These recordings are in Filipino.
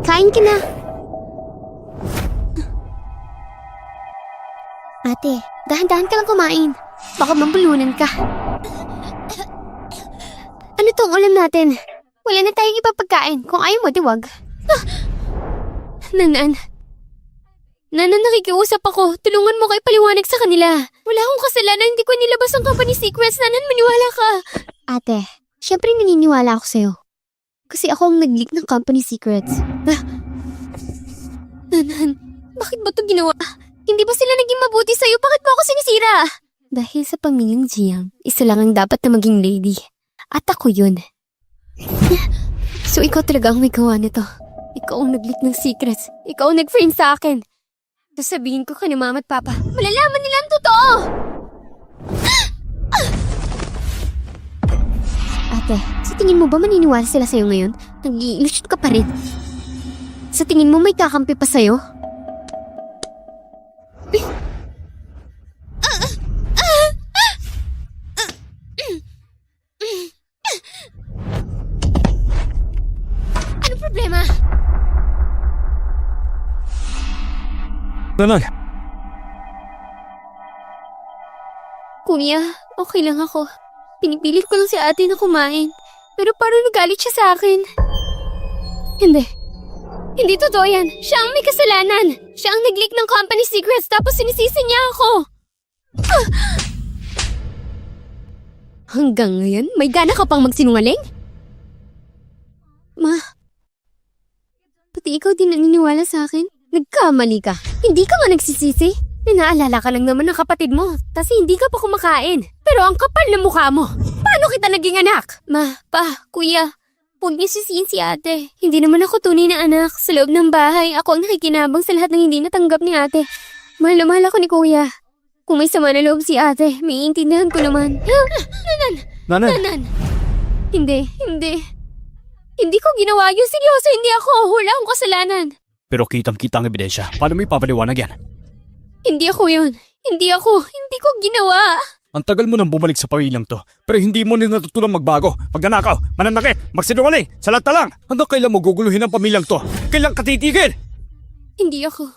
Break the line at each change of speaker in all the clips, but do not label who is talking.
Kain ka na. Ate, dahan-dahan ka lang kumain. Baka mabulunan ka. Ano tong ulam natin? Wala na tayong ipapagkain. Kung ayaw mo, diwag. Nanan, nakikiusap ako. Tulungan mo kayo paliwanag sa kanila. Wala akong kasalanan. Hindi ko nilabas ang company secrets. Nanan, maniwala ka. Ate, syempre naniniwala ako sa'yo. Kasi ako ang nag-leak ng company secrets. Nanan, bakit ba ito ginawa? Hindi ba sila naging mabuti sa'yo? Bakit mo ako sinisira? Dahil sa pamilyang Jiang, isa lang ang dapat na maging lady. At ako yun. So ikaw talaga ang may gawa nito. Ikaw ang nag-leak ng secrets. Ikaw ang nag-frame sa akin. Sasabihin ko kay mama at papa. Malalaman nila ang totoo! Ate, sa tingin mo ba maniniwala sila sa'yo ngayon? Nag-i-illusion ka pa rin. Sa tingin mo may kakampi pa sa'yo? Anong problema?
Nanan,
Kuya, okay lang ako. Pinipilit ko lang si ate na kumain. Pero parang nagalit siya sa akin. Hindi totoo yan. Siya ang may kasalanan. Siya ang nag-leak ng company secrets tapos sinisisi niya ako. Hanggang ngayon, may gana ka pang magsinungaling? Ma, pati ikaw din naniniwala sa akin? Nagkamali ka. Hindi ka nga nagsisisi. Naalala ka lang naman ng kapatid mo. Tas hindi ka pa kumakain. Pero ang kapal na mukha mo. Paano kita naging anak? Ma, pa, kuya, huwag niyo sisihin si ate. Hindi naman ako tunay na anak. Sa loob ng bahay, ako ang nakikinabang sa lahat ng hindi natanggap ni ate. Mahal na mahal ako ni kuya. Kung may sama na loob si ate, may iintindihan ko naman. Nanan! Hindi. Hindi ko ginawa yun. Seryoso, hindi ako. Wala akong kasalanan.
pero kitang-kita ang ebidensya. Paano mo ipapaliwanag yan?
Hindi ako yun. Hindi ko ginawa.
Ang tagal mo nang bumalik sa pamilyang to, pero hindi mo rin natutulang magbago. Magnanakaw, mananakit, magsinungaling, sa lahat na lang. Hanggang kailan mo guguluhin ang pamilyang to? Kailan ka titigil?
Hindi ako.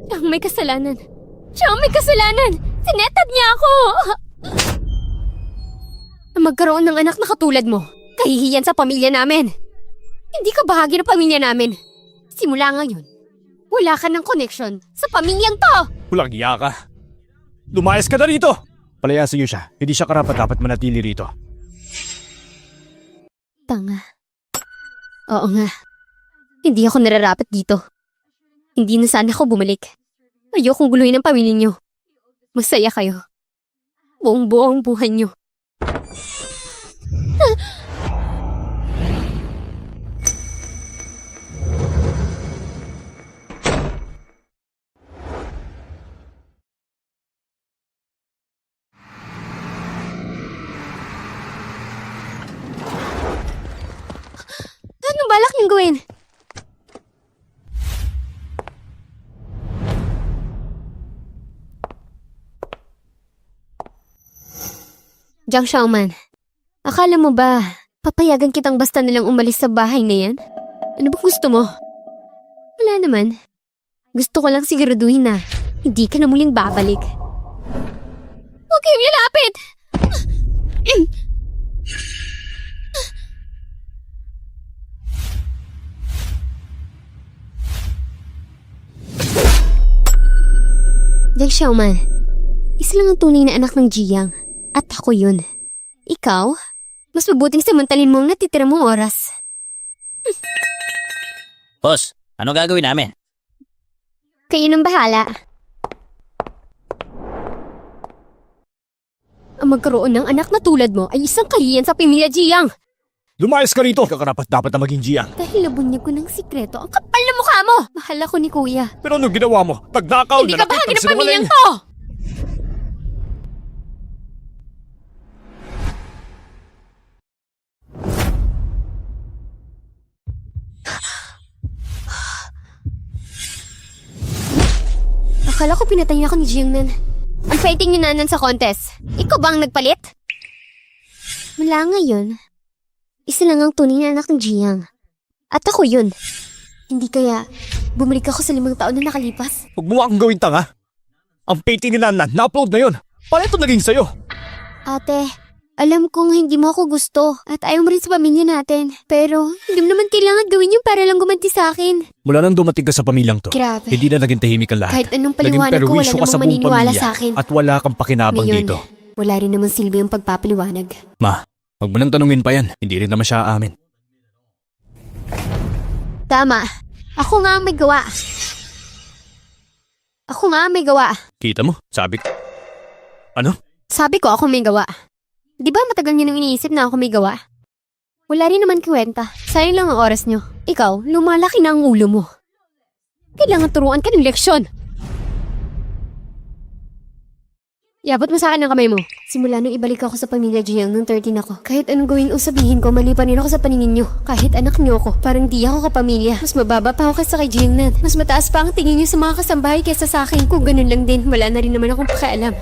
Siya ang may kasalanan. Sinetad niya ako. Na magkaroon ng anak na katulad mo, kahihiyan sa pamilya namin. Hindi ka bahagi ng pamilya namin. Simula ngayon, wala ka ng connection sa pamilyang to.
Walang iya ka. Lumayas ka na rito! Palayasin niyo siya. Hindi siya karapat-dapat manatili rito.
Tanga. Oo nga. Hindi ako nararapat dito. Hindi na sana ako bumalik. Ayokong guluhin ang pamilya niyo. Masaya kayo. Buong-buo ang buhay niyo. Anong balak niyong gawin? Jiang Xiaoman, akala mo ba papayagan kitang basta nalang umalis sa bahay na yan? Ano ba gusto mo? Wala naman. Gusto ko lang siguraduhin na hindi ka na muling babalik. Huwag kayong lalapit! Jiang Xiaoman, isa lang ang tunay na anak ng Jiang. At ako yun. Ikaw, mas mabuting samantalin mo ang natitira mong oras.
Boss, ano gagawin namin?
Kayo nang bahala. Ang magkaroon ng anak na tulad mo ay isang kahiyan sa pamilya Jiang.
Lumayas ka rito! Kakarapat-dapat na maging Jiang.
Dahil nabunyag ko ng sikreto, ang kapal na mukha mo! Mahal ako ni kuya.
Pero anong ginawa mo? Pagnakaw,
Hindi ka bahagi ng pamilyang to! Akala ko pinatay niya ako ni Jiangnan. Ang fighting niyo nanan sa contest. Ikaw ba ang nagpalit? Mula ngayon, Isa lang ang tunay na anak ng Jiang. At ako yun. Hindi kaya bumalik ako sa 5 taon na nakalipas?
Huwag mo akong gawin tanga. Ang painting ni Nanan, na-upload na yun. Paano ito naging sa'yo?
Ate, alam kong hindi mo ako gusto at ayaw mo rin sa pamilya natin. Pero hindi mo naman kailangan gawin yun para lang gumanti sa akin.
Mula nang dumating ka sa pamilyang to,
Grabe.
hindi na naging tahimik ang lahat.
Kahit anong
Naging
paliwanag ko, wala
perwisyo ka sa
namang
buong
maniniwala
pamilya
sa akin.
at wala kang pakinabang
Ngayon,
dito.
wala rin naman silbi yung pagpapaliwanag.
Ma, huwag mo nang tanungin pa yan. Hindi rin naman siya aamin.
Tama. Ako nga ang may gawa. Ako nga ang may gawa.
Kita mo? Sabi ko. Ano?
Sabi ko ako may gawa. Di ba matagal niyo nang iniisip na ako may gawa? Wala rin naman kwenta. Sayang lang ang oras niyo. Ikaw, lumalaki na ang ulo mo. Kailangan turuan ka ng leksyon. Iabot mo sa akin ang kamay mo. Simula nung ibalik ako sa pamilya Jiang nung 13 ako. Kahit anong gawin o sabihin ko, mali pa rin ako sa paningin niyo. Kahit anak niyo ako, parang di ako kapamilya. Mas mababa pa ako kaysa kay Jiang Nan. Mas mataas pa ang tingin niyo sa mga kasambahay kaysa sa akin. Kung ganun lang din, wala na rin naman akong pakialam.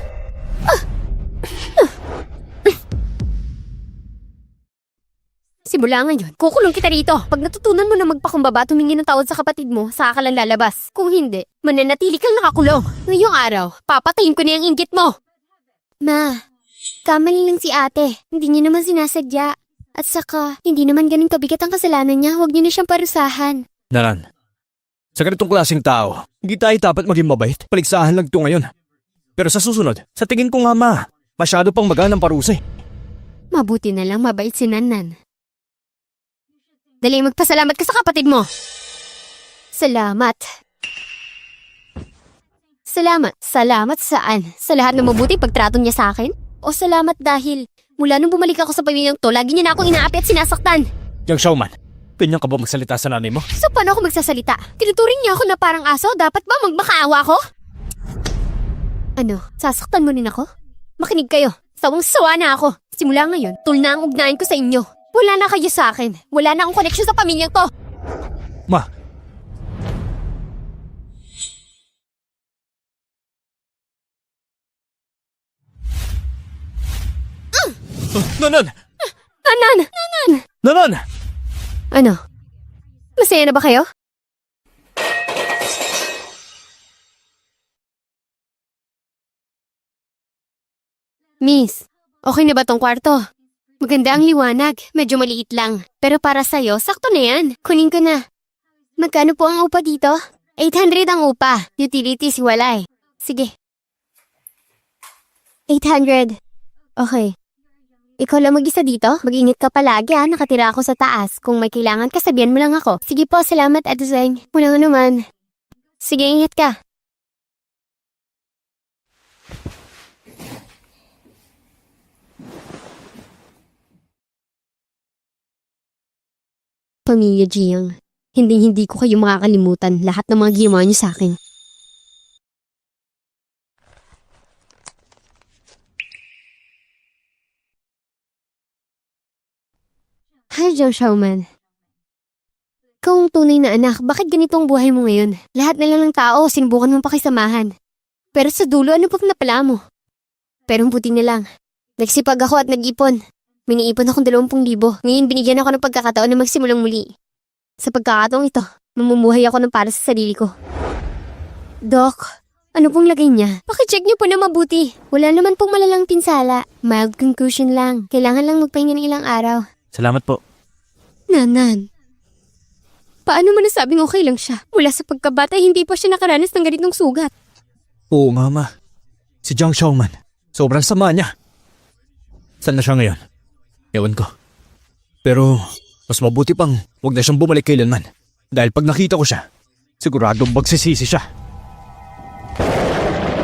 Simula ngayon, kukulong kita rito. Pag natutunan mo na magpakumbaba, tumingin ng tawad sa kapatid mo, saka ka lang lalabas. Kung hindi, mananatili kang nakakulong. Ngayong araw, papatayin ko na yung inggit mo. Ma, kamali lang si ate. Hindi niya naman sinasadya. At saka, hindi naman ganun kabigat ang kasalanan niya. Huwag niyo na siyang parusahan.
Nanan, sa ganitong klaseng tao, hindi tayo dapat maging mabait. Paligsahan lang ito ngayon. Pero sa susunod, sa tingin ko nga ma, masyado pang magaan ang parusa.
Mabuti na lang mabait si Nanan. Dali, magpasalamat ka sa kapatid mo. Salamat. Salamat. Salamat saan? Sa lahat ng mabuting pagtrato niya sa akin? O salamat dahil mula nung bumalik ako sa pamilyang to, lagi niya na akong inaapi at sinasaktan.
Yang Xiaoman, ganyan ka ba magsalita sa nanay mo?
So paano ako magsasalita? Tinuturing niya ako na parang aso? Dapat ba magmakaawa ko? Ano? Sasaktan mo rin ako? Makinig kayo. Sawang-sawa na ako. Simula ngayon, tul na ang ugnayan ko sa inyo. Wala na kayo sa akin. Wala na akong koneksyon sa pamilyang to.
Ma! Nanan!
Nanan!
Nanan!
Ano? Masaya na ba kayo? Miss, okay na ba tong kwarto? Maganda ang liwanag, medyo maliit lang. Pero para sa'yo, sakto na yan. Kunin ko na. Magkano po ang upa dito? 800 ang upa. Utilities wala eh. Sige. 800. Okay. Ikaw lang mag-isa dito? Mag-ingat ka palagi ha, nakatira ako sa taas. Kung may kailangan ka, sabihan mo lang ako. Sige po, salamat Ate Zeng. Walang anuman. Sige, ingat ka. Pamilya Jiang, hindi ko kayo makakalimutan lahat ng mga ginawa niyo sa akin. Hi, Jiang Xiaoman. Ikaw ang tunay na anak, bakit ganito ang buhay mo ngayon? Lahat na lang ng tao, sinubukan mong pakisamahan. Pero sa dulo, ano pag napala mo? Pero buti na lang. Nagsipag ako at nag-ipon. May naipon akong 20,000. Ngayon binigyan ako ng pagkakataon na magsimulang muli. Sa pagkakataong ito, mamumuhay ako ng para sa sarili ko. Doc, ano pong lagay niya? Pakicheck niyo po na mabuti. Wala naman pong malalang pinsala. Mild concussion lang. Kailangan lang magpahinga ng ilang araw.
Salamat po.
Nanan. Paano mo nasabing okay lang siya? Mula sa pagkabata, hindi pa siya nakaranas ng ganitong sugat.
Oo nga ma. Si Jiang Xiaoman, sobrang sama niya. Saan na siya ngayon? Ewan ko. Pero mas mabuti pang huwag na siyang bumalik kailanman. Dahil pag nakita ko siya, siguradong magsisisi siya.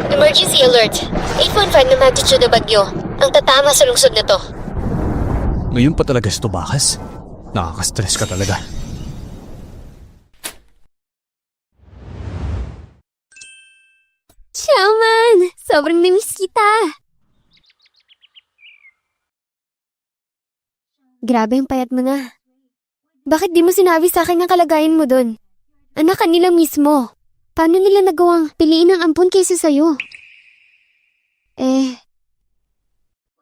Emergency alert. 8.5 na magnitude na bagyo. Ang tatama sa lungsod na to.
Ngayon pa talaga si Tobakas. Nakaka-stress ka talaga.
Xiaoman! Sobrang namiss kita. Grabe ang payat mo na. Bakit di mo sinabi sa akin ang kalagayan mo dun? Anak kanila mismo. Paano nila nagawang piliin ang ampon kaysa sa'yo?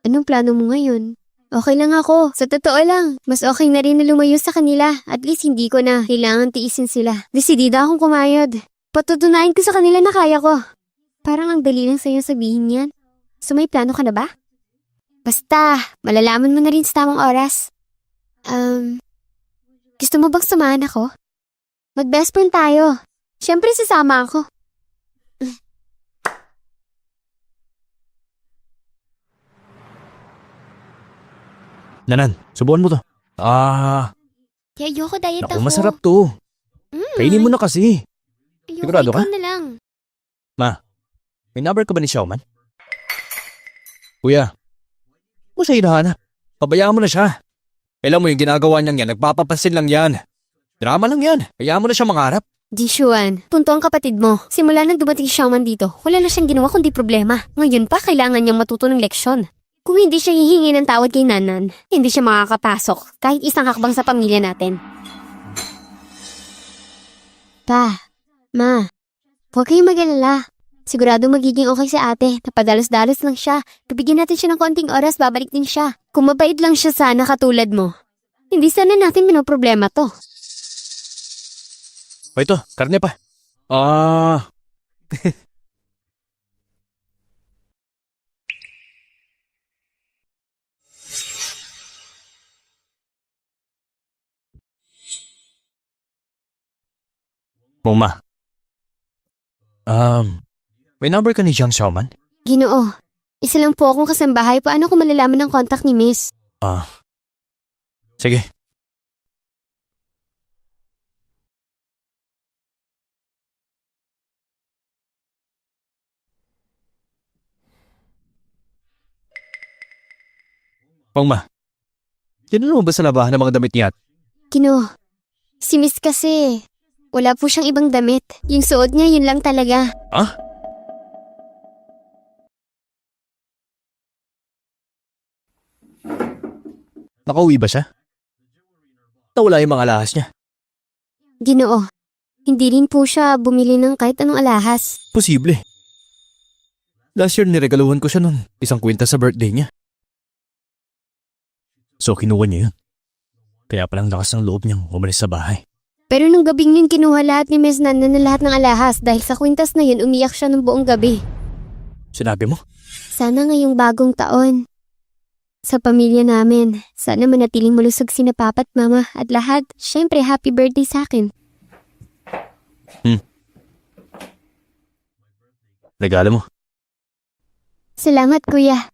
Anong plano mo ngayon? Okay lang ako. Sa totoo lang, mas okay na rin na lumayo sa kanila. At least hindi ko na kailangan tiisin sila. Desidida akong kumayod. Patutunayan ko sa kanila na kaya ko. Parang ang dali lang sa'yo sabihin yan. So may plano ka na ba? Basta, malalaman mo na rin sa tamang oras. Gusto mo bang samahan ako? Mag-best friend tayo. Siyempre sasama ako.
Nanan, subukan mo to.
Kaya ayoko diet
Naku,
ako.
masarap to. Kainin mo na kasi.
Ayoko,
sigurado ka?
ikaw na lang.
May number ka ba ni Xiaoman? Kuya, mo siya hinahanap. Pabayaan mo na siya. Alam mo yung ginagawa niyang yan, nagpapapansin lang yan. Drama lang yan. Hayaan mo na siya mangarap.
Jishuan, punto ang kapatid mo. Simula nang dumating si Xiaoman dito, wala na siyang ginawa kundi problema. Ngayon pa, kailangan niyang matuto ng leksyon. Kung hindi siya hihingi ng tawad kay Nanan, hindi siya makakapasok kahit isang hakbang sa pamilya natin. Pa, ma, huwag kayong mag-alala. Sigurado magiging okay si ate. Napadalos-dalos lang siya. Bibigyan natin siya ng konting oras, babalik din siya. Kung mabait lang siya sana katulad mo, hindi sana natin minoproblema to.
O ito, karne pa. Mama. May number ka ni Jiang Xiaoman?
Ginoo, isa lang po akong kasambahay. Paano ko malalaman ng contact ni Miss?
Sige. Pangma, tinanong mo ba sa labahan ng mga damit niya?
Ginoo, si Miss kasi, wala po siyang ibang damit. Yung suot niya, yun lang talaga.
Nakauwi ba siya? Nawala yung mga alahas niya.
Ginoo, hindi rin po siya bumili ng kahit anong alahas.
Posible. Last year niregaluhan ko siya nun. Isang kwenta sa birthday niya. So kinuha niya yun. Kaya palang lakas ng loob niyang umalis sa bahay.
Pero nung gabing yun, kinuha lahat ni Miss Nanan na lahat ng alahas dahil sa kwintas na yun, umiyak siya ng buong gabi.
Sinabi mo?
Sana ngayong bagong taon, sa pamilya namin, sana manatiling malusog sina Papa at Mama at lahat. Syempre, happy birthday sa akin.
Regalo mo.
Salamat, Kuya.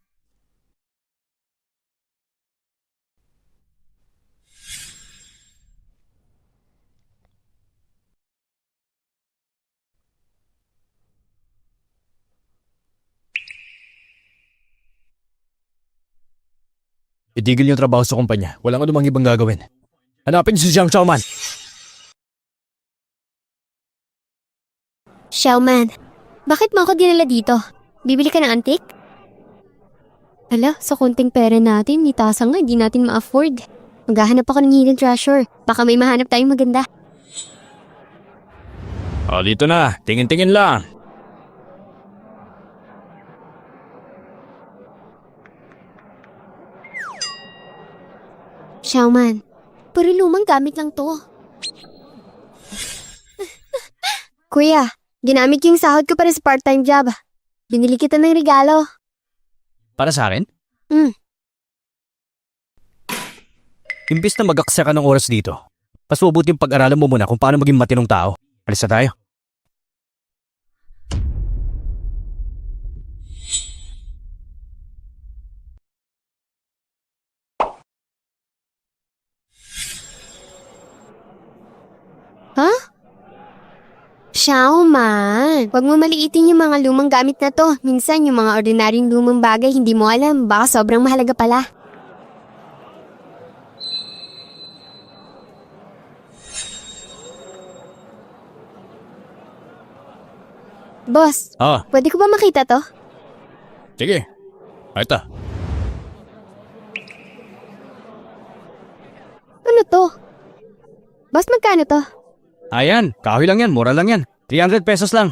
Itigil yung trabaho sa kumpanya. Walang anumang ibang gagawin. Hanapin si Jiang Xiaoman.
Xiaoman, bakit mo ako dinala dito? Bibili ka ng antik? Hala, sa konting pera natin, ni Tasa nga, hindi natin ma-afford. Maghahanap ako ng hidden treasure. Baka may mahanap tayong maganda.
Dito na. Tingin-tingin lang.
Xiaoman, puro lumang gamit lang to. Kuya, ginamit ko yung sahod ko para sa part-time job. Binili kita ng regalo.
Para sa akin? Imbis na mag-aksaya ka ng oras dito, mas mabuting pag-aralan mo muna kung paano maging matinong tao. Alis na tayo.
Ha? Xiaoman, huwag mo maliitin yung mga lumang gamit na to. Minsan yung mga ordinaryong lumang bagay hindi mo alam. Baka sobrang mahalaga pala. Boss, pwede ko ba makita to?
Sige. Ito.
Ano to? Boss, magkano to?
Ayan, kahoy lang yan, mura lang yan. 300 pesos lang.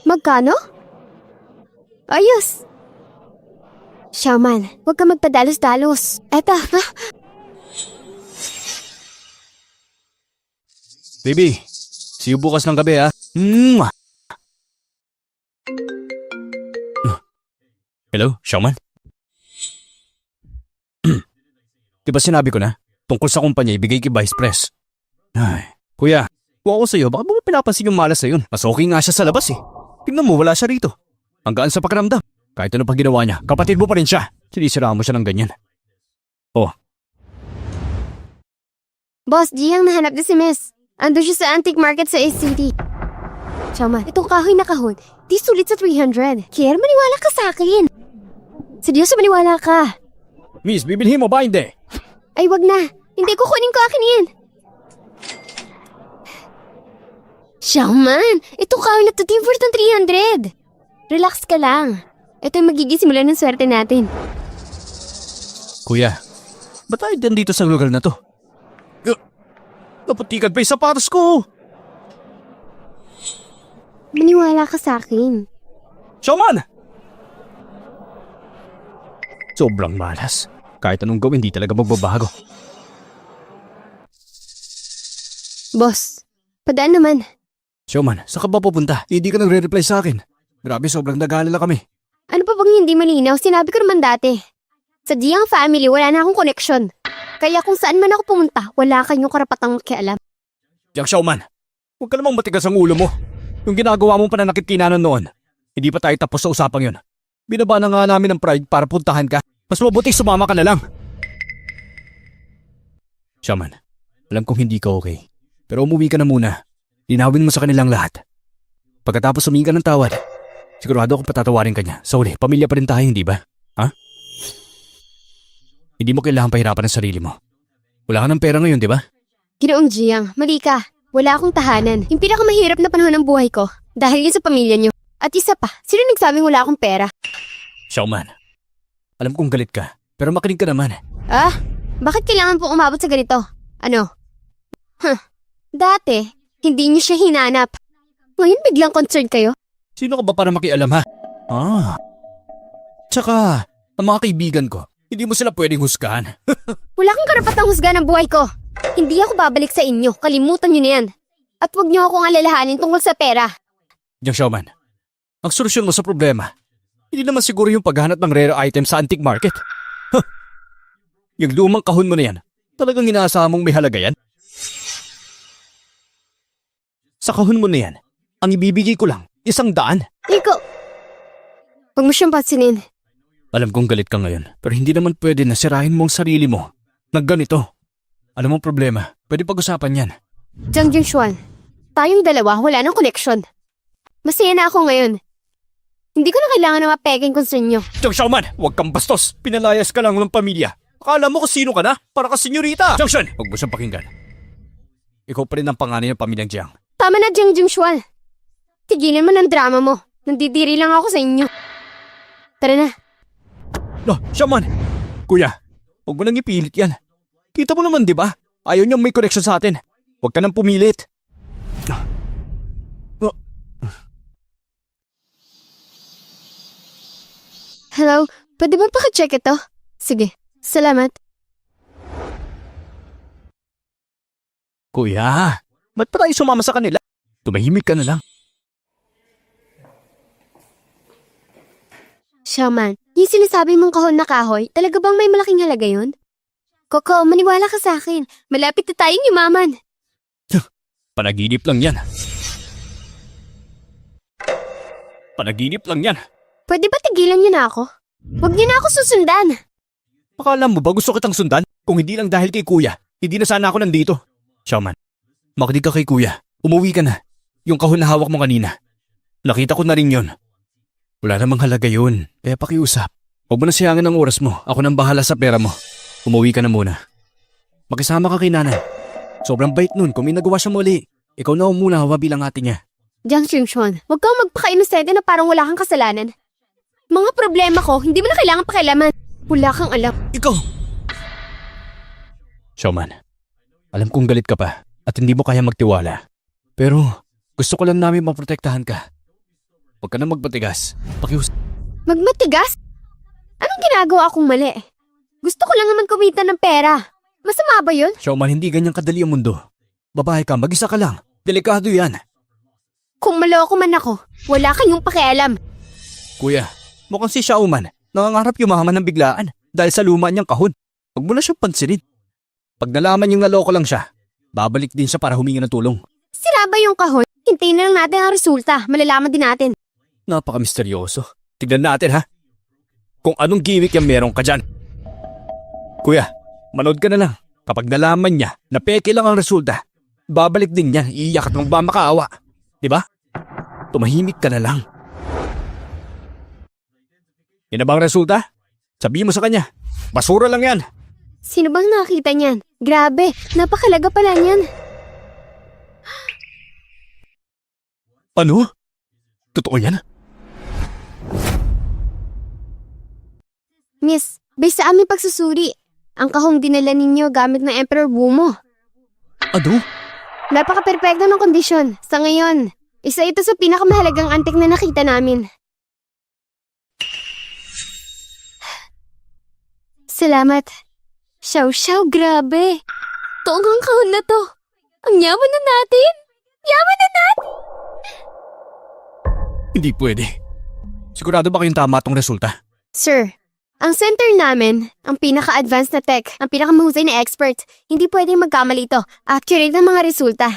Magkano? Ayos. Shaman, huwag ka magpadalos-dalos. Eto, ha?
Baby, see you bukas ng gabi ha. Mwah! Hello, Showman? Diba sinabi ko na? Tungkol sa kumpanya, ibigay kay Vice Pres. Ay, kuya, kung ako sa'yo, baka mo pinapansin yung malas na yun. Mas okay nga siya sa labas eh. Tingnan mo, wala siya rito. Ang gaan sa pakiramdam. Kahit ano pa ginawa niya, kapatid mo pa rin siya. Sinisiraan mo siya ng ganyan. Oh,
Boss, Giyang nahanap na si Miss. Ando siya sa antique market sa East City. Shaman, itong kahoy na kahon, di sulit sa 300. Kier, maniwala ka sa akin. Seryoso, maniwala ka.
Miss, bibilhin mo ba hindi?
Ay, wag na. Hindi ko kunin ko akin yan. Shaman, itong kahoy na to, di worth ng 300. Relax ka lang. Ito yung magiging simula ng swerte natin.
Kuya, ba't tayo dito sa lugar na to? Naputikan pa yung sapatos ko!
Maniwala ka sa akin.
Showman! Sobrang malas. Kahit anong gawin, di talaga magbabago.
Boss, padaan naman.
Showman, saan ka ba pupunta? Hindi ka nagre-reply sa akin. Grabe, sobrang nag-aalala kami.
Ano pa bang hindi malinaw? Sinabi ko naman dati. Sa Giyang family, wala na akong connection. Kaya kung saan man ako pumunta, wala kayong karapatang makialam.
Jack Showman, huwag ka namang matigas ang ulo mo. Yung ginagawa mong pananakit kinanan noon, hindi pa tayo tapos sa usapang yun. Binaba na nga namin ang pride para puntahan ka. Mas mabuti sumama ka na lang. Shaman, alam kong hindi ka okay. Pero umuwi ka na muna. Linawin mo sa kanilang lahat. Pagkatapos humingi ka ng tawad, sigurado akong patatawarin ka niya. Sa uli, pamilya pa rin tayo, hindi ba? Ha? Hindi mo kailangan pahirapan ang sarili mo. Wala ka ng pera ngayon, di ba?
Ginoong Giyang, mali ka. Wala akong tahanan. Yung pinakamahirap na panahon ng buhay ko. Dahil yun sa pamilya niyo. At isa pa, sino nagsabing wala akong pera?
Showman, alam kong galit ka, pero makinig ka naman.
Ah? Bakit kailangan pong umabot sa ganito? Ano? Dati, hindi niyo siya hinanap. Ngayon biglang concerned kayo?
Sino ka ba para makialam ha? Tsaka, ang mga kaibigan ko, hindi mo sila pwedeng husgahan.
Wala kang karapatang husga ng buhay ko. Hindi ako babalik sa inyo. Kalimutan niyo na yan. At huwag niyo akong alalahanin tungkol sa pera.
Yang Showman, ang solusyon mo sa problema, hindi naman siguro yung paghahanap ng rare item sa antique market. Yung lumang kahon mo na yan, talagang inaasahan mong may halaga yan? Sa kahon mo na yan, ang ibibigay ko lang, 100.
Ikaw, huwag mo siyang pansinin.
Alam kong galit ka ngayon, pero hindi naman pwede na sirahin mo ang sarili mo ng ganito. Alam mo ang problema, pwede pag-usapan yan.
Jiang Jingshuan, tayong dalawa wala nang connection. Masaya na ako ngayon. Hindi ko na kailangan na mapeking concern nyo.
Jiang Shaoman, huwag kang bastos. Pinalayas ka lang ng pamilya. Akala mo kung sino ka na? Para ka senyorita. Jiang Shen, huwag mo siyang pakinggan. Ikaw pa rin ang panganay ng pamilyang Jiang.
Tama na, Jiang Jingshuan. Tigilan mo ng drama mo. Nandidiri lang ako sa inyo. Tara na.
No, Shaman. Kuya, huwag mo nang ipilit yan. Kita mo naman, di ba? Ayaw niyang may connection sa atin. Huwag ka nang pumilit.
Hello, pwede ba pakicheck ito? Sige, salamat.
Kuya, ba't pa tayo sumama sa kanila? Tumahimik ka na lang.
Shaman, yung sinasabi mong kahon na kahoy, talaga bang may malaking halaga yun? Coco, maniwala ka sa akin. Malapit na tayong yumaman.
Panaginip lang yan. Panaginip lang yan.
Pwede ba tigilan niyo na ako? Huwag niyo na ako susundan.
Pakala mo ba gusto kitang sundan? Kung hindi lang dahil kay kuya, hindi na sana ako nandito. Shaman, makinig ka kay kuya. Umuwi ka na. Yung kahon na hawak mo kanina. Nakita ko na rin yun. Wala namang halaga yun. Kaya pakiusap. Huwag mo na siyangin ang oras mo. Ako nang bahala sa pera mo. Umuwi ka na muna. Makisama ka kay nanay. Sobrang bait nun kung may nagawa siya muli. Ikaw na muna hawa bilang ate niya.
Jiang Jingshuan, huwag kang magpaka-inosente na parang wala kang kasalanan. Mga problema ko, hindi mo na kailangan pakialaman. Wala kang alam.
Ikaw! Showman, alam kong galit ka pa at hindi mo kaya magtiwala. Pero gusto ko lang namin maprotektahan ka. Huwag ka na magpatigas. Pakiusap.
Magmatigas? Anong ginagawa kong mali? Gusto ko lang naman kumita ng pera. Masama ba yun?
Xiaoman, hindi ganyan kadali ang mundo. Babae ka, mag-isa ka lang. Delikado yan.
Kung maloko man ako, wala kayong pakialam.
Kuya, mukhang si Xiaoman. Nangangarap yumaman ng biglaan dahil sa luma niyang kahon. Huwag mo na siyang pansinin. Pag nalaman niyong naloko lang siya, babalik din siya para humingi ng tulong.
Sira ba yung kahon? Hintayin na lang natin ang resulta. Malalaman din natin.
Napaka-misteryoso. Tignan natin ha. Kung anong gimmick yung meron ka dyan. Kuya, manood ka na lang. Kapag nalaman niya na peke lang ang resulta, babalik din yan, iiyak at magmamakaawa. Diba? Tumahimik ka na lang. Yan na bang resulta? Sabihin mo sa kanya. Basura lang yan.
Sino bang nakita niyan? Grabe, napakalaga pala niyan.
Ano? Totoo yan?
Miss, based sa aming pagsusuri, ang kahong dinala ninyo gamit ng Emperor Wumo.
Ano?
Napaka-perpekto ng kondisyon. Sa ngayon, isa ito sa pinakamahalagang antik na nakita namin. Salamat. Xiao, grabe. Toong kahon na to. Ang yaman na natin. Yaman na natin.
Hindi pwede. Sigurado ba kayong tama tong resulta?
Sir, ang center namin, ang pinaka-advanced na tech, ang pinakamahusay na expert, hindi pwedeng magkamali ito. Accurate ang mga resulta.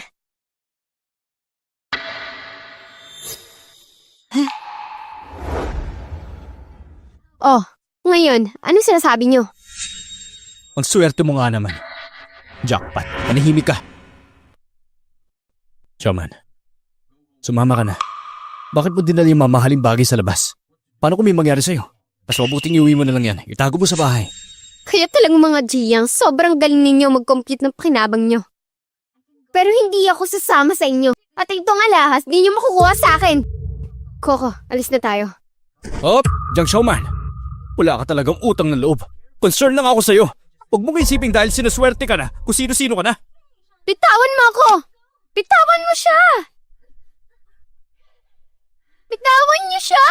Oh, ngayon, anong sinasabi niyo?
Ang swerte mo nga naman. Jackpot. Manahimik ka. Xiaoman, sumama ka na. Bakit mo dinala yung mamahaling bagay sa labas? Paano kung may mangyari sa'yo? Mas mabuting iuwi mo na lang yan. Itago mo sa bahay.
Kaya talagang mga Giyang, sobrang galing ninyo mag-compute ng pakinabang nyo. Pero hindi ako sasama sa inyo. At itong alahas, di nyo makukuha sa akin. Coco, alis na tayo.
Hop! Jiang Xiaoman! Wala ka talagang utang ng loob. Concern lang ako sa'yo. Huwag mong isipin dahil sinuswerte ka na kung sino-sino ka na.
Bitawan mo ako! Bitawan mo siya! Bitawan niyo siya!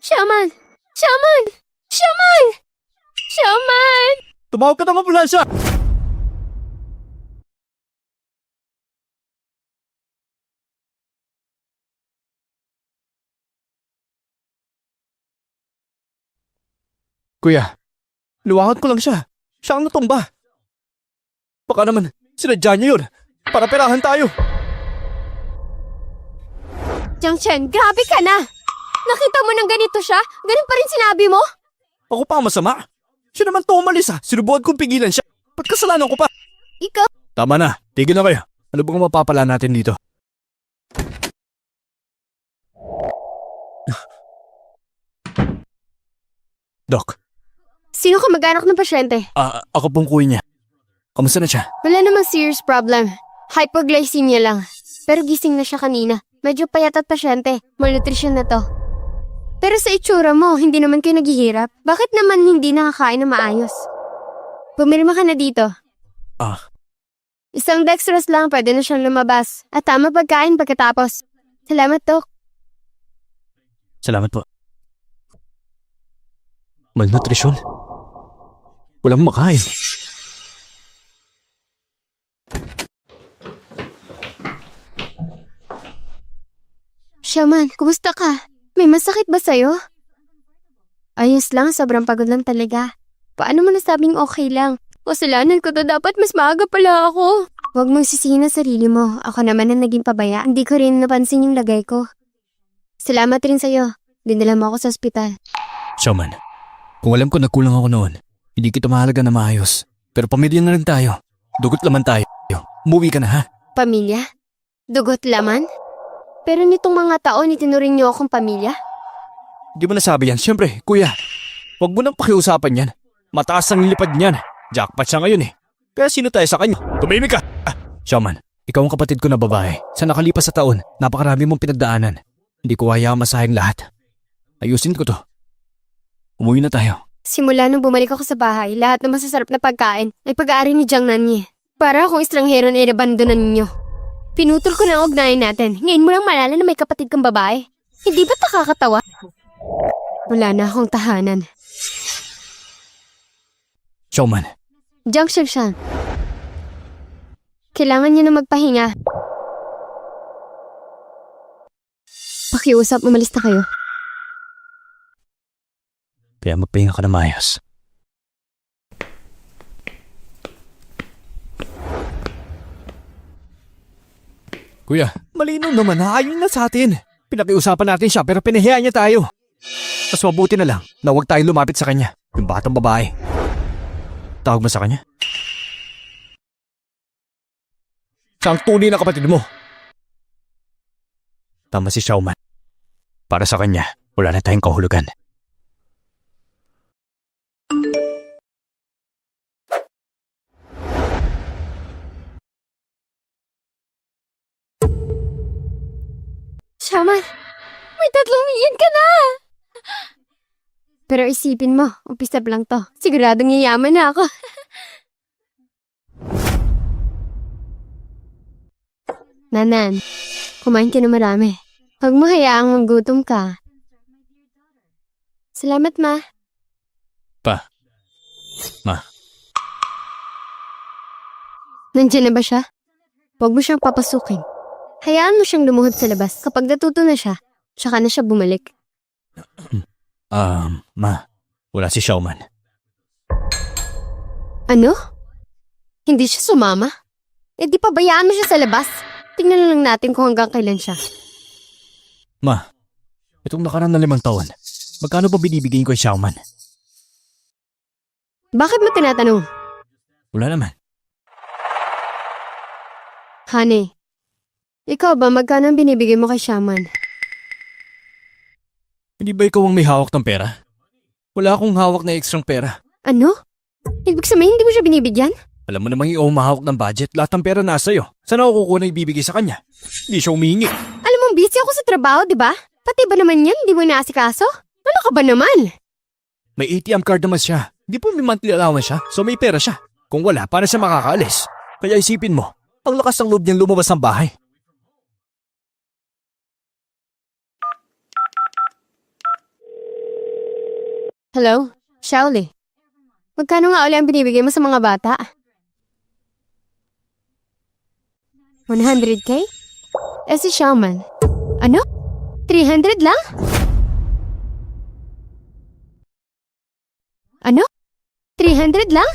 Shaman! Shaman! Shaman! Shaman!
Tumawag ka ng ambulansya! Kuya, luwakan ko lang siya. Siya ang natumba. Baka naman, sinadya niya yun. Para perahan tayo.
Jiang Chen, grabe ka na! Nakita mo nang ganito siya? Ganun pa rin sinabi mo?
Ako pa ang masama. Siya naman to umalis ha. Sinubuhan kong pigilan siya. Ba't kasalanan ko pa?
Ikaw?
Tama na. Tigil na kayo. Ano bang mapapala natin dito? Doc,
Sino ka mag-anak ng pasyente?
ako pong kuya niya. Kamusta na siya?
Wala namang serious problem. Hypoglycemia lang. Pero gising na siya kanina. Medyo payat at pasyente. Malnutrition na to. Pero sa itsura mo, hindi naman kayo naghihirap. Bakit naman hindi nakakain na maayos? Pumirma ka na dito. Isang dextrose lang, pwede na siyang lumabas. At tama pagkain pagkatapos. Salamat, Dok.
Salamat po. Malnutrisyon? Walang makain.
Shaman, kumusta ka? May masakit ba sa'yo? Ayos lang, sobrang pagod lang talaga. Paano mo nasabing okay lang? Kasalanan ko to, dapat mas maaga pala ako. Huwag mong sisihin ang sarili mo. Ako naman ang naging pabaya. Hindi ko rin napansin yung lagay ko. Salamat rin sa'yo. Dinala mo ako sa ospital.
Xiaoman, kung alam ko nagkulang ako noon, hindi kita mahalaga na maayos. Pero pamilya na rin tayo. Dugot laman tayo. Umuwi ka na ha?
Pamilya? Dugot laman? Pero nitong mga taon, itinuring niyo akong pamilya?
Di mo nasabi yan. Siyempre, kuya. Huwag mo nang pakiusapan yan. Mataas ang lipad niyan. Jackpot siya ngayon eh. Kaya sino tayo sa kanya? Tumimik ka! Xiaoman, ikaw ang kapatid ko na babae. Sa nakalipas sa taon, napakarami mong pinagdaanan. Hindi ko hayaan masahing lahat. Ayusin ko to. Umuwi na tayo.
Simula nung bumalik ako sa bahay, lahat ng masasarap na pagkain ay pag-aari ni Jiang Nanyi. Para akong estranghero na inabandonan ninyo. Pinutol ko na ang ugnayan natin. Ngayon mo lang malala na may kapatid kang babae. Hindi ba't nakakatawa? Wala na akong tahanan.
Showman,
Jiang Shanshan. Kailangan niya na magpahinga. Pakiusap, umalis na kayo.
kaya magpahinga ka na maayos. Kuya, malinaw naman na ayun na sa atin. Pinakiusapan natin siya pero pinahiya niya tayo. Mas mabuti na lang na huwag tayo lumapit sa kanya. Yung batang babae. Tawag mo sa kanya? Siya ang tunay na kapatid mo. Tama si Xiaoman. Para sa kanya, wala na tayong kahulugan.
Shaman, may 3 milyon ka na! Pero isipin mo, umpisa lang to. Siguradong yayaman na ako. Nanan, kumain ka na marami. Huwag mo hayaang magutom ka. Salamat, Ma.
Ma.
Nandiyan na ba siya? Huwag mo siyang papasukin. Hayaan mo siyang lumuhod sa labas. Kapag natuto na siya, tsaka na siya bumalik.
Ma. Wala si Xiaoman.
Ano? Hindi siya sumama? Eh di pabayaan mo siya sa labas. Tingnan na lang natin kung hanggang kailan siya.
Ma, itong nakaraan na 5 taon, magkano ba binibigay ko kay Xiaoman?
Bakit mo tinatanong?
Wala naman.
Honey, ikaw ba magkano ang binibigay mo kay Shaman?
Hindi ba ikaw ang may hawak ng pera? Wala akong hawak na ekstrang pera.
Ano? Ibig sabihin hindi mo siya binibigyan?
Alam mo namang ikaw ang mahawak ng budget, lahat ng pera nasa iyo. Saan ako kukuha na ibibigay sa kanya? Hindi siya humihingi.
Alam mo, busy ako sa trabaho, di ba? Pati ba naman yan, hindi mo inaasikaso? Ano ka ba naman?
May ATM card naman siya. Hindi po may monthly allowance siya, so may pera siya. Kung wala, paano siya makakaalis? Kaya isipin mo, ang lakas ng loob niyang lumabas ng bahay.
Hello? Shaoli? Magkano nga uli ang binibigay mo sa mga bata? 100K? Eh si Shaman? Ano? 300 lang? Ano? 300 lang?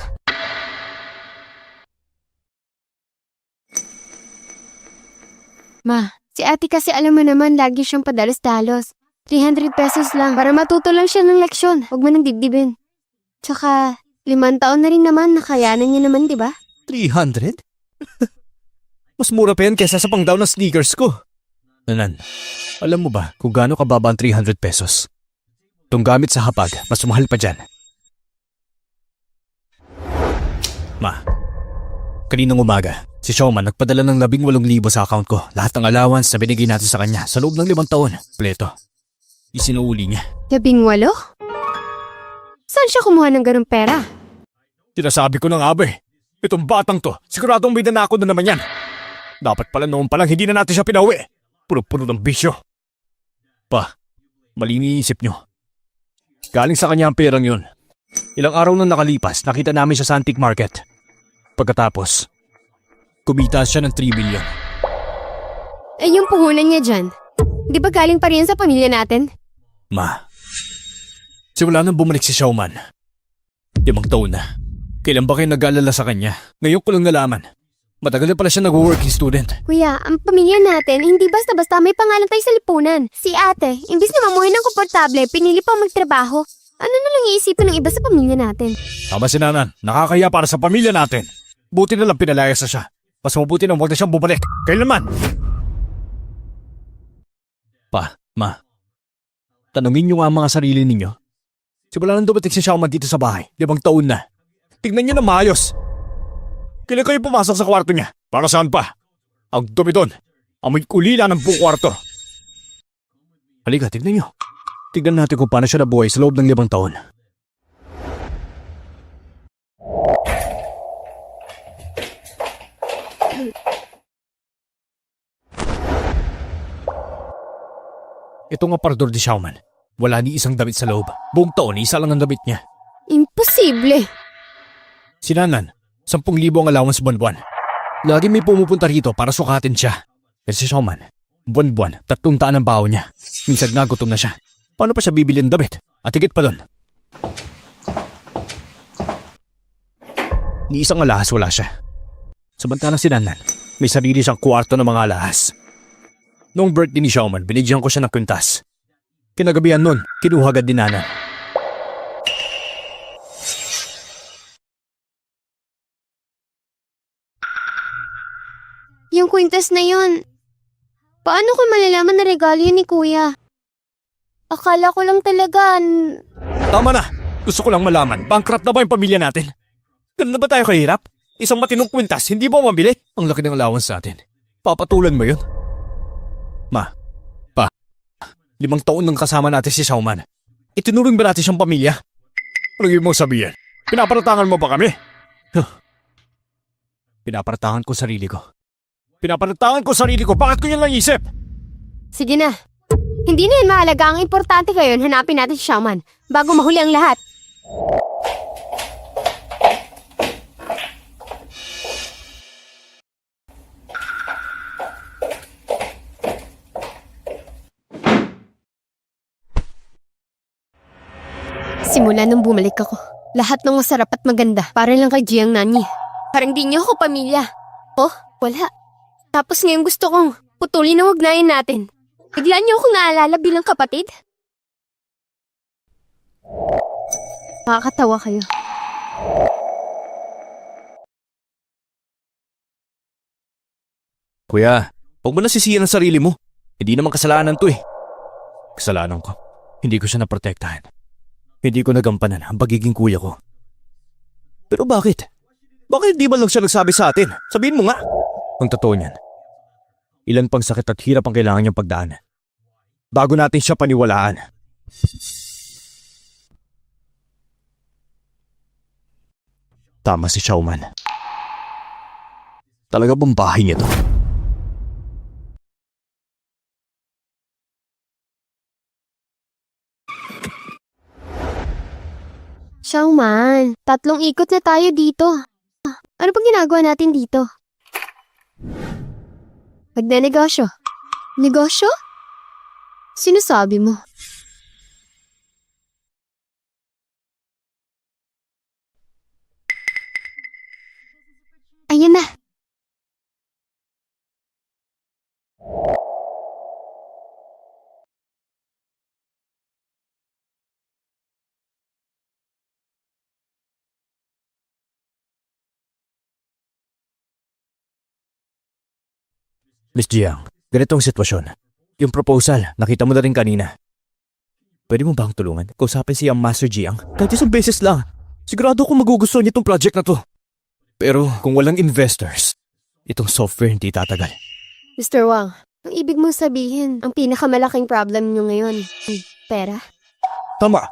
Ma, si ate kasi alam mo naman lagi siyang padalos-dalos. 300 pesos lang para matuto lang siya ng leksyon. Huwag mo nang dibdibin. Tsaka, 5 taon na rin naman, nakayanan niya naman, di ba?
300? Mas mura pa yan kesa sa pang-down ng sneakers ko. Nanan, alam mo ba kung gaano kababa ang 300 pesos? Itong gamit sa hapag, mas mahal pa dyan. Ma, kaninang umaga, si Xiaoman nagpadala ng 18,000 sa account ko. Lahat ng allowance na binigay natin sa kanya sa loob ng 5 taon. Pleto. Isinuuli niya.
18? Saan siya kumuha ng ganung pera?
Sinasabi ko na nga ba eh. Itong batang to, siguradong may nanako na naman yan. Dapat pala noon palang hindi na natin siya pinauwi. Puno-puno ng bisyo. Pa, mali iniisip nyo. Galing sa kanya ang perang yun. Ilang araw nang nakalipas, nakita namin siya sa antique market. Pagkatapos, kumita siya ng 3 million.
Eh yung puhunan niya dyan, di ba galing pa rin sa pamilya natin?
Ma, simula nang bumalik si Xiaoman, 5 taon na. Kailan ba kayo nag-alala sa kanya? Ngayon ko lang nalaman. Matagal na pala siya nag-working student.
Kuya, ang pamilya natin, hindi basta-basta may pangalan tayo sa lipunan. Si ate, imbis na mamuhay ng komportable, pinili pa magtrabaho. Ano na lang iisipin ng iba sa pamilya natin?
Tama si Nanan, nakakaya para sa pamilya natin. Buti na lang pinalayas na siya. Mas mabuti na huwag na siyang bumalik. Kailanman! Pa, ma, tanungin niyo nga ang mga sarili ninyo. Simula nang dumating si Xiaoman dito sa bahay, 5 taon na. Tignan niyo na maayos. Kailan kayo pumasok sa kwarto niya? Para saan pa? Ang dumi doon. Amoy kulila ng buong kwarto. Halika, tignan niyo. Tignan natin kung paano siya nabuhay sa loob ng 5 taon. Itong aparador ni Xiaoman. Wala ni isang damit sa loob. Buong taon, isa lang ang damit niya.
Imposible.
Si Nanan, 10,000 ang allowance buwan-buwan. Lagi may pumupunta rito para sukatin siya. Pero si Xiaoman, buwan-buwan, 300 ang baho niya. Minsan nga gutom na siya. Paano pa siya bibili ng damit? At higit pa doon. Ni isang alahas wala siya. Samantalang si Nanan, may sarili siyang kwarto ng mga alahas. Noong birthday ni Xiaoman, binigyan ko siya ng kwintas. Kinagabihan nun, kinuha agad ni Nanan.
Yung kwintas na yun, paano ko malalaman na regalo yun ni Kuya? Akala ko lang talaga.
Tama na! Gusto ko lang malaman, bankrupt na ba yung pamilya natin? Ganun na ba tayo kahirap? Isang matinong kwintas, hindi ba mabili? Ang laki ng allowance natin. Papatulan mo yun? Ma, pa, 5 taon nang kasama natin si Xiaoman. Itinuring ba natin siyang pamilya? Anong ibig mong sabihin? Pinaparatangan mo ba kami? Pinaparatangan ko sarili ko. Pinaparatangan ko sarili ko, bakit ko yan lang isip?
Sige na. Hindi na yun mahalaga. Ang importante ngayon, hanapin natin si Xiaoman bago mahuli ang lahat. Simula nung bumalik ako, lahat ng masarap at maganda para lang kay Jiang Nani. Parang di niyo ako pamilya. Oh, wala. Tapos ngayon gusto kong putulin ang ugnayan natin. Bigla niyo ako naalala bilang kapatid? Makakatawa kayo.
Kuya, huwag mo na sisiyan ang sarili mo. Hindi naman kasalanan to eh. Kasalanan ko. Hindi ko siya naprotektahan. Hindi ko nagampanan ang pagiging kuya ko. Pero bakit? Bakit di ba lang siya nagsabi sa atin? Sabihin mo nga. Ang totoo niyan, ilan pang sakit at hirap ang kailangan niyang pagdaan bago natin siya paniwalaan. Tama si Xiaoman. Talaga bang bahay niya to?
Xiaoman, 3 ikot na tayo dito. Ano pang ginagawa natin dito? Magnenegosyo. Negosyo? Sinasabi mo? Ayan na.
Miss Jiang, ganitong sitwasyon. Yung proposal, nakita mo na rin kanina. Pwede mo bang tulungan? Kausapin si Master Jiang. Kahit isang beses lang. Sigurado akong magugustuhan niya itong project na to. Pero kung walang investors, itong software hindi tatagal.
Mr. Wang, ang ibig mong sabihin, ang pinakamalaking problem niyo ngayon, pera?
Tama.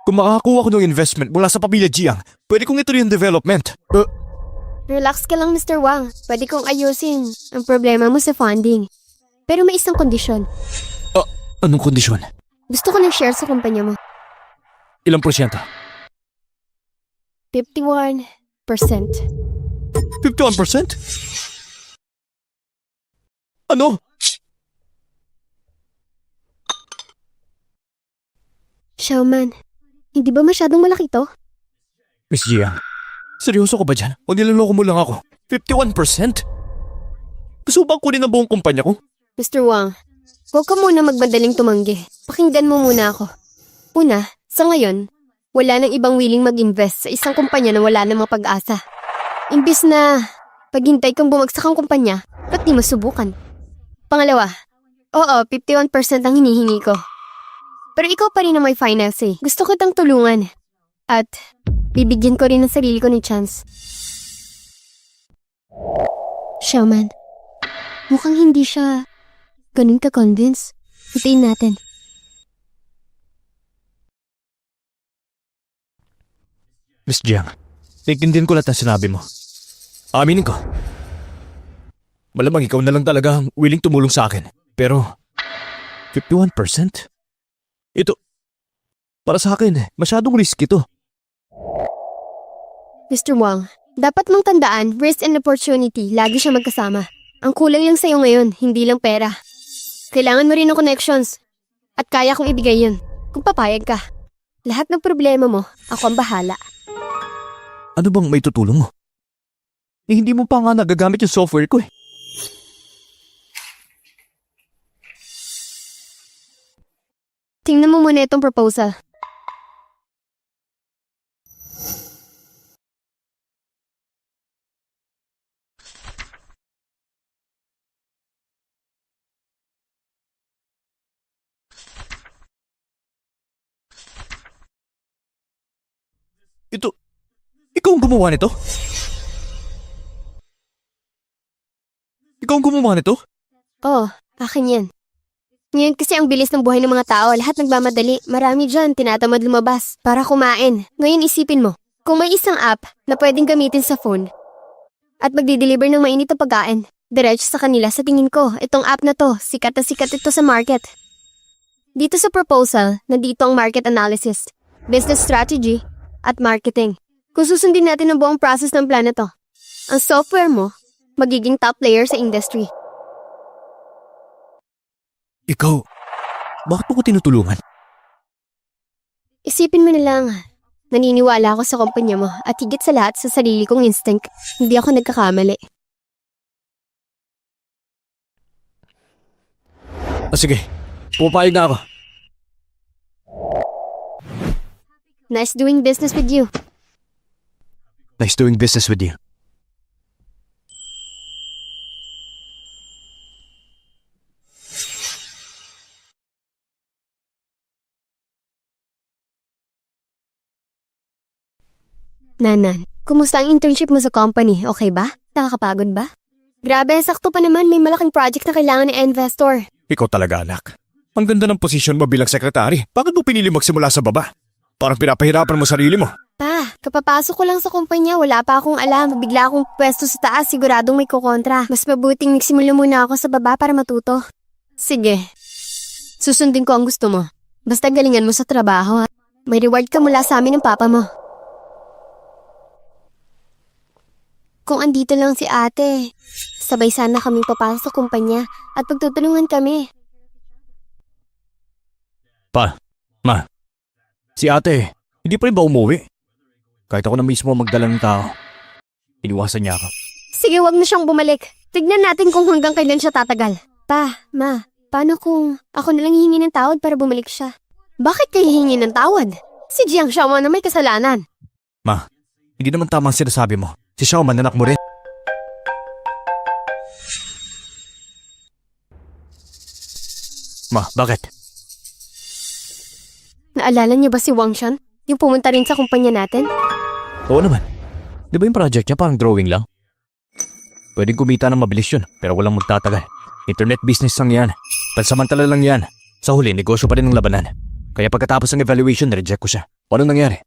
Kung makakakuha ko ng investment mula sa pamilya Jiang, pwede kong ituloy yung development.
Relax ka lang, Mr. Wang. Pwede kong ayusin ang problema mo sa funding. Pero may isang kondisyon.
Anong kondisyon?
Gusto ko ng share sa kumpanya mo.
Ilang porsyento?
51%.
51%? Ano?
Xiaoman, hindi ba masyadong malaki to?
Miss Jiang, seryoso ka ba dyan? O niloloko mo lang ako? 51%? Gusto bang kunin ang buong kumpanya ko?
Mr. Wang, huwag ka muna magmadaling tumanggi. Pakinggan mo muna ako. Una, sa ngayon, wala nang ibang willing mag-invest sa isang kumpanya na wala namang pag-asa. Imbis na paghintay kang bumagsak ang kumpanya, ba't di masubukan? Pangalawa, oo, 51% ang hinihingi ko. Pero ikaw pa rin ang may finance eh. Gusto kitang tulungan. At bibigyan ko rin ng sarili ko ng chance. Xiaoman, mukhang hindi siya ganun ka-convince. Hintayin natin.
Miss Jiang, naiintindihan ko lahat ng sinabi mo. Aminin ko, Malamang ikaw na lang talaga ang willing tumulong sa akin. Pero, 51%? Ito, para sa akin, masyadong risky to.
Mr. Wang, dapat mong tandaan, risk and opportunity, lagi siya magkasama. Ang kulang lang sa'yo ngayon, hindi lang pera. Kailangan mo rin ng connections. At kaya kong ibigay yun, kung papayag ka. Lahat ng problema mo, ako ang bahala.
Ano bang may tutulong mo? Hindi mo pa nga nagagamit yung software ko eh.
Tingnan mo muna itong proposal.
Ikaw ang gumawa nito? Ikaw ang gumawa nito?
Oo, akin yan. Ngayon kasi ang bilis ng buhay ng mga tao, lahat nagmamadali. Marami dyan, tinatamad lumabas para kumain. Ngayon isipin mo, kung may isang app na pwedeng gamitin sa phone at magdi-deliver ng mainit na pagkain, diretso sa kanila, sa tingin ko, itong app na to, sikat na sikat ito sa market. Dito sa proposal, nandito ang market analysis, business strategy, at marketing. Kung susundin natin ang buong process ng plan na to, ang software mo, magiging top player sa industry.
Ikaw, bakit mo ko tinutulungan?
Isipin mo na lang, naniniwala ako sa kumpanya mo at higit sa lahat sa sarili kong instinct, hindi ako nagkakamali.
Sige, pupayag na ako.
Nice doing business with you.
Nice doing business with you.
Nanan, kumusta ang internship mo sa company? Okay ba? Nakakapagod ba? Grabe, sakto pa naman may malaking project na kailangan ng investor.
Ikaw talaga, anak. Ang ganda ng posisyon mo bilang sekretary. Bakit mo pinili magsimula sa baba? Parang pinapahirapan mo sarili mo.
Pa, kapapasok ko lang sa kumpanya, wala pa akong alam. Bigla akong pwesto sa taas, siguradong may kukontra. Mas mabuting nagsimula muna ako sa baba para matuto. Sige, susundin ko ang gusto mo. Basta galingan mo sa trabaho, ha? May reward ka mula sa amin ng papa mo. Kung andito lang si ate, sabay sana kaming papasok sa kumpanya at pagtutulungan kami.
Ma, si ate, hindi pa rin ba umuwi? Kahit ako na mismo magdala ng tao, iniwasan niya ako.
Sige, wag na siyang bumalik. Tignan natin kung hanggang kailan siya tatagal. Pa, ma, paano kung ako nalang hihingi ng tawad para bumalik siya? Bakit kayo hihingi ng tawad? Si Jiang Xiaoman na may kasalanan.
Ma, hindi naman tama ang sinasabi mo. Si Xiaoman, anak mo rin. Ma, bakit?
Naalala niyo ba si Wang Shan? Yung pumunta rin sa kumpanya natin?
Oo naman. Di ba yung project niya parang drawing lang? Pwedeng kumita ng mabilis yun, pero walang magtatagal. Internet business lang yan. Pansamantala lang yan. Sa huli, negosyo pa rin ng labanan. Kaya pagkatapos ng evaluation, reject ko siya. Ano nangyari?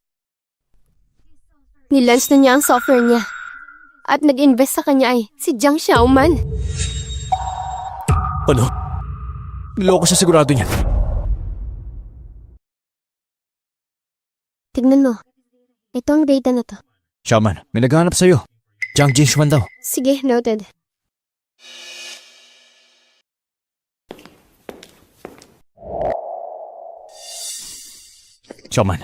Nilunch na niya ang software niya. At nag-invest sa kanya ay si Jiang Xiaoman.
Ano? Niloko siya sigurado niya.
Tignan mo. Ito ang data na to.
Xiaoman, may naghahanap sa'yo. Jiang Jinshuan daw.
Sige, noted.
Xiaoman,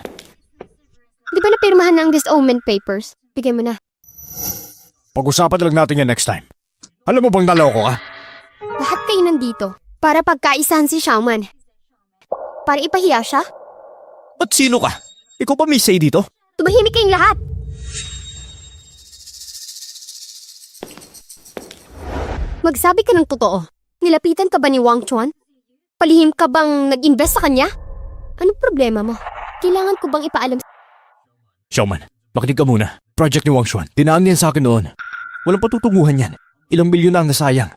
Di ba napirmahan na ang disownment papers? Bigay mo na.
pag-usapan na lang natin yan next time. Alam mo bang naloko ka?
Lahat kayo nandito para pagkaisahan si Xiaoman. Para ipahiya siya?
At sino ka? Ikaw pa may say dito?
Tumahimik kayong lahat! Magsabi ka ng totoo. Nilapitan ka ba ni Wang Chuan? Palihim ka bang nag-invest sa kanya? Anong problema mo? Kailangan ko bang ipaalam
Xiaoman, makinig ka muna. Project ni Wang Xuan. Dinaan niyan sa akin noon. Walang patutunguhan yan. Ilang milyon na ang nasayang.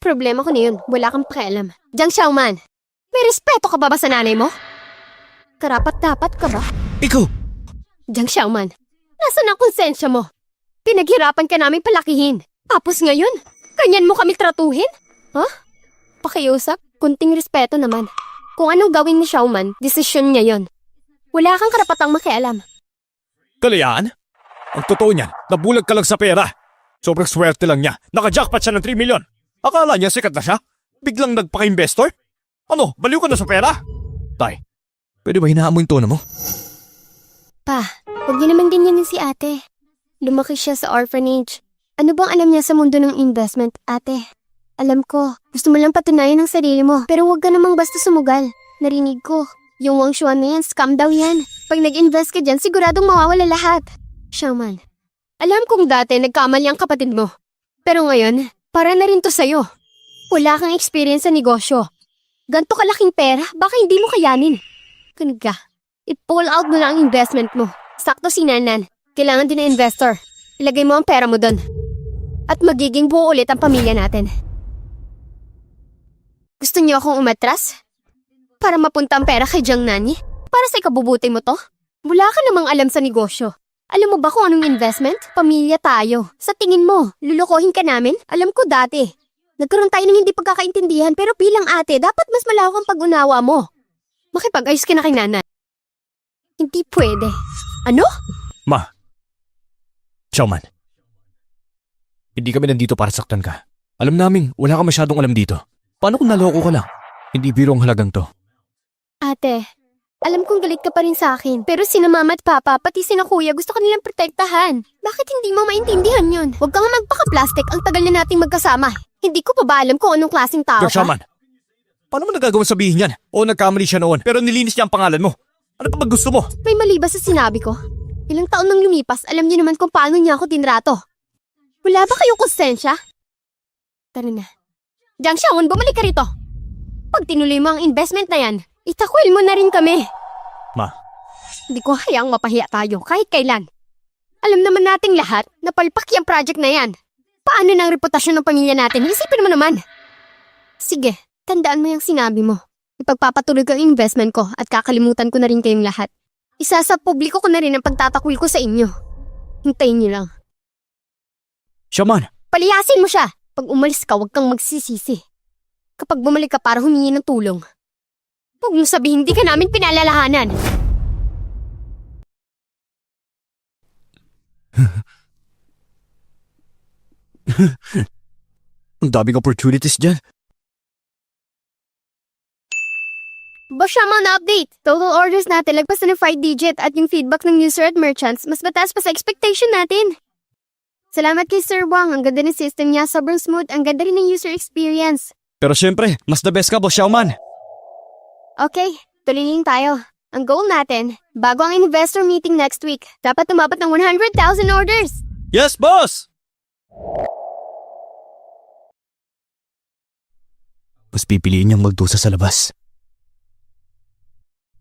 Problema ko na yun. Wala kang pakialam. Jiang Xiaoman, may respeto ka ba sa nanay mo? Karapat-dapat ka ba?
Ikaw!
Jiang Xiaoman, nasan ang konsensya mo? Pinaghirapan ka namin palakihin. Tapos ngayon, Ganyan mo kami tratuhin? Ha? Pakiusap, kunting respeto naman. Kung anong gawin ni Xiaoman, desisyon niya yon. Wala kang karapatang makialam.
Kalayaan? Ang totoo niyan, nabulag ka lang sa pera. Sobrang swerte lang niya. Naka-jackpot siya ng 3 million. Akala niya sikat na siya? Biglang nagpaka-investor? Ano, baliw ka na sa pera? Tay, pwede ba hinaan mo yung tono mo?
Pa, huwag niyo naman ganyanin si ate. Lumaki siya sa orphanage. Ano bang alam niya sa mundo ng investment, ate? Alam ko, gusto mo lang patunayan ang sarili mo, pero huwag ka namang basta sumugal. Narinig ko, yung Wang Xuan na yan, scam daw yan. Pag nag-invest ka dyan, siguradong mawawala lahat. Xiaoman, alam kong dati nagkamali ang kapatid mo. Pero ngayon, para na rin to sa'yo. Wala kang experience sa negosyo. Ganto kalaking pera, baka hindi mo kayanin. Kanig ka, i-pull out mo lang ang investment mo. Sakto si Nanan, kailangan din ng investor. Ilagay mo ang pera mo doon. At magiging buo ulit ang pamilya natin. Gusto niyo akong umatras? Para mapunta ang pera kay Jiang Nani? Para sa ikabubuti mo to? Wala ka namang alam sa negosyo. Alam mo ba kung anong investment? Pamilya tayo. Sa tingin mo, lulukohin ka namin? Alam ko dati. Nagkaroon tayo ng hindi pagkakaintindihan pero bilang ate, dapat mas malawak ang pag-unawa mo. Makipag-ayos ka na kay Nana. Hindi pwede. Ano?
Ma. Xiaoman. Hindi kami nandito para saktan ka. Alam namin, wala ka masyadong alam dito. Paano kung naloko ka lang? Hindi biro ang halagang to.
Ate, alam kong galit ka pa rin sa akin. Pero sina mama at papa, pati sina kuya, gusto ka nilang protektahan. Bakit hindi mo maintindihan yun? Huwag kang magpaka-plastic, ang tagal na nating magkasama. Hindi ko pa ba alam kung anong klaseng tao ka?
Xiaoman, paano mo nagagawang sabihin yan? Oo, nagkamali siya noon, pero nilinis niya ang pangalan mo. Ano pa ba gusto mo?
May mali ba sa sinabi ko? Ilang taon nang lumipas, alam niyo naman kung paano niya ako tinrato. Wala ba kayong konsensya? Tara na. Jiang Xiaoman, bumalik ka rito. Pag tinuloy mo ang investment na yan, itakwil mo na rin kami.
Ma.
Hindi ko hayaang mapahiya tayo kahit kailan. Alam naman nating lahat na palpak yung project na yan. Paano na ang reputasyon ng pamilya natin? Isipin mo naman. Sige, tandaan mo yung sinabi mo. Ipagpapatuloy ko ang investment ko at kakalimutan ko na rin kayong lahat. Isa sa publiko ko na rin ang pagtatakwil ko sa inyo. Hintayin niyo lang.
Xiaoman.
Paliyasin mo siya! Pag umalis ka, huwag kang magsisisi. Kapag bumalik ka para humingi ng tulong, huwag mo sabihin hindi ka namin pinalalahanan.
Ang daming opportunities dyan.
Bashama na update! Total orders natin lagpas na ng 5 digit at yung feedback ng user at merchants mas mataas pa sa expectation natin. Salamat kay Sir Wang, ang ganda ng system niya, sobrang smooth, ang ganda rin ng user experience.
Pero syempre, mas the best ka, Boss Xiaoman.
Okay, tuloy na tayo. Ang goal natin, bago ang investor meeting next week, dapat umabot ng 100,000 orders.
Yes, boss! Mas pipiliin niyang magdusa sa labas.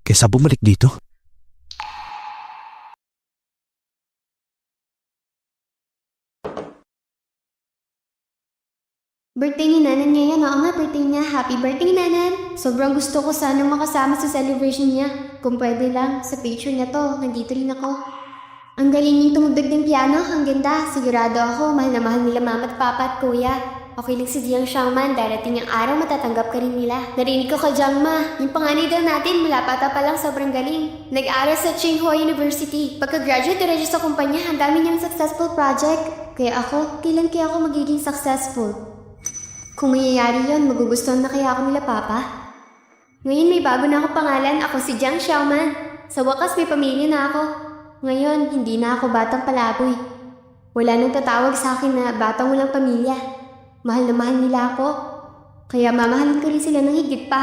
Kaysa bumalik dito.
Birthday ni Nanan ngayon. Oo nga, birthday niya. Happy birthday, Nanan! Sobrang gusto ko sanang makasama sa celebration niya. Kung pwede lang, sa picture niya to, nandito rin ako. Ang galing niyong tumugtog ng piano, ang ganda. Sigurado ako, mahal na mahal nila mama at papa at kuya. Okay lang si Jiang Xiaoman, darating ang araw matatanggap ka rin nila. Narinig ko ka, Jiang Ma. Yung panganay daw natin, mula bata pa lang sobrang galing. Nag-aral sa Tsinghua University. Pagka-graduate, diretso sa kumpanya, ang dami niyang successful project. Kaya ako, kailan kaya ako magiging successful? Kung mayayari yon, magugustuhan na kaya ako nila papa? Ngayon may bago na ako pangalan, ako si Jiang Xiaoman. Sa wakas may pamilya na ako. Ngayon, hindi na ako batang palaboy. Wala nang tatawag sa akin na batang walang pamilya. Mahal na mahal nila ako. Kaya mamahalin ko rin sila ng higit pa.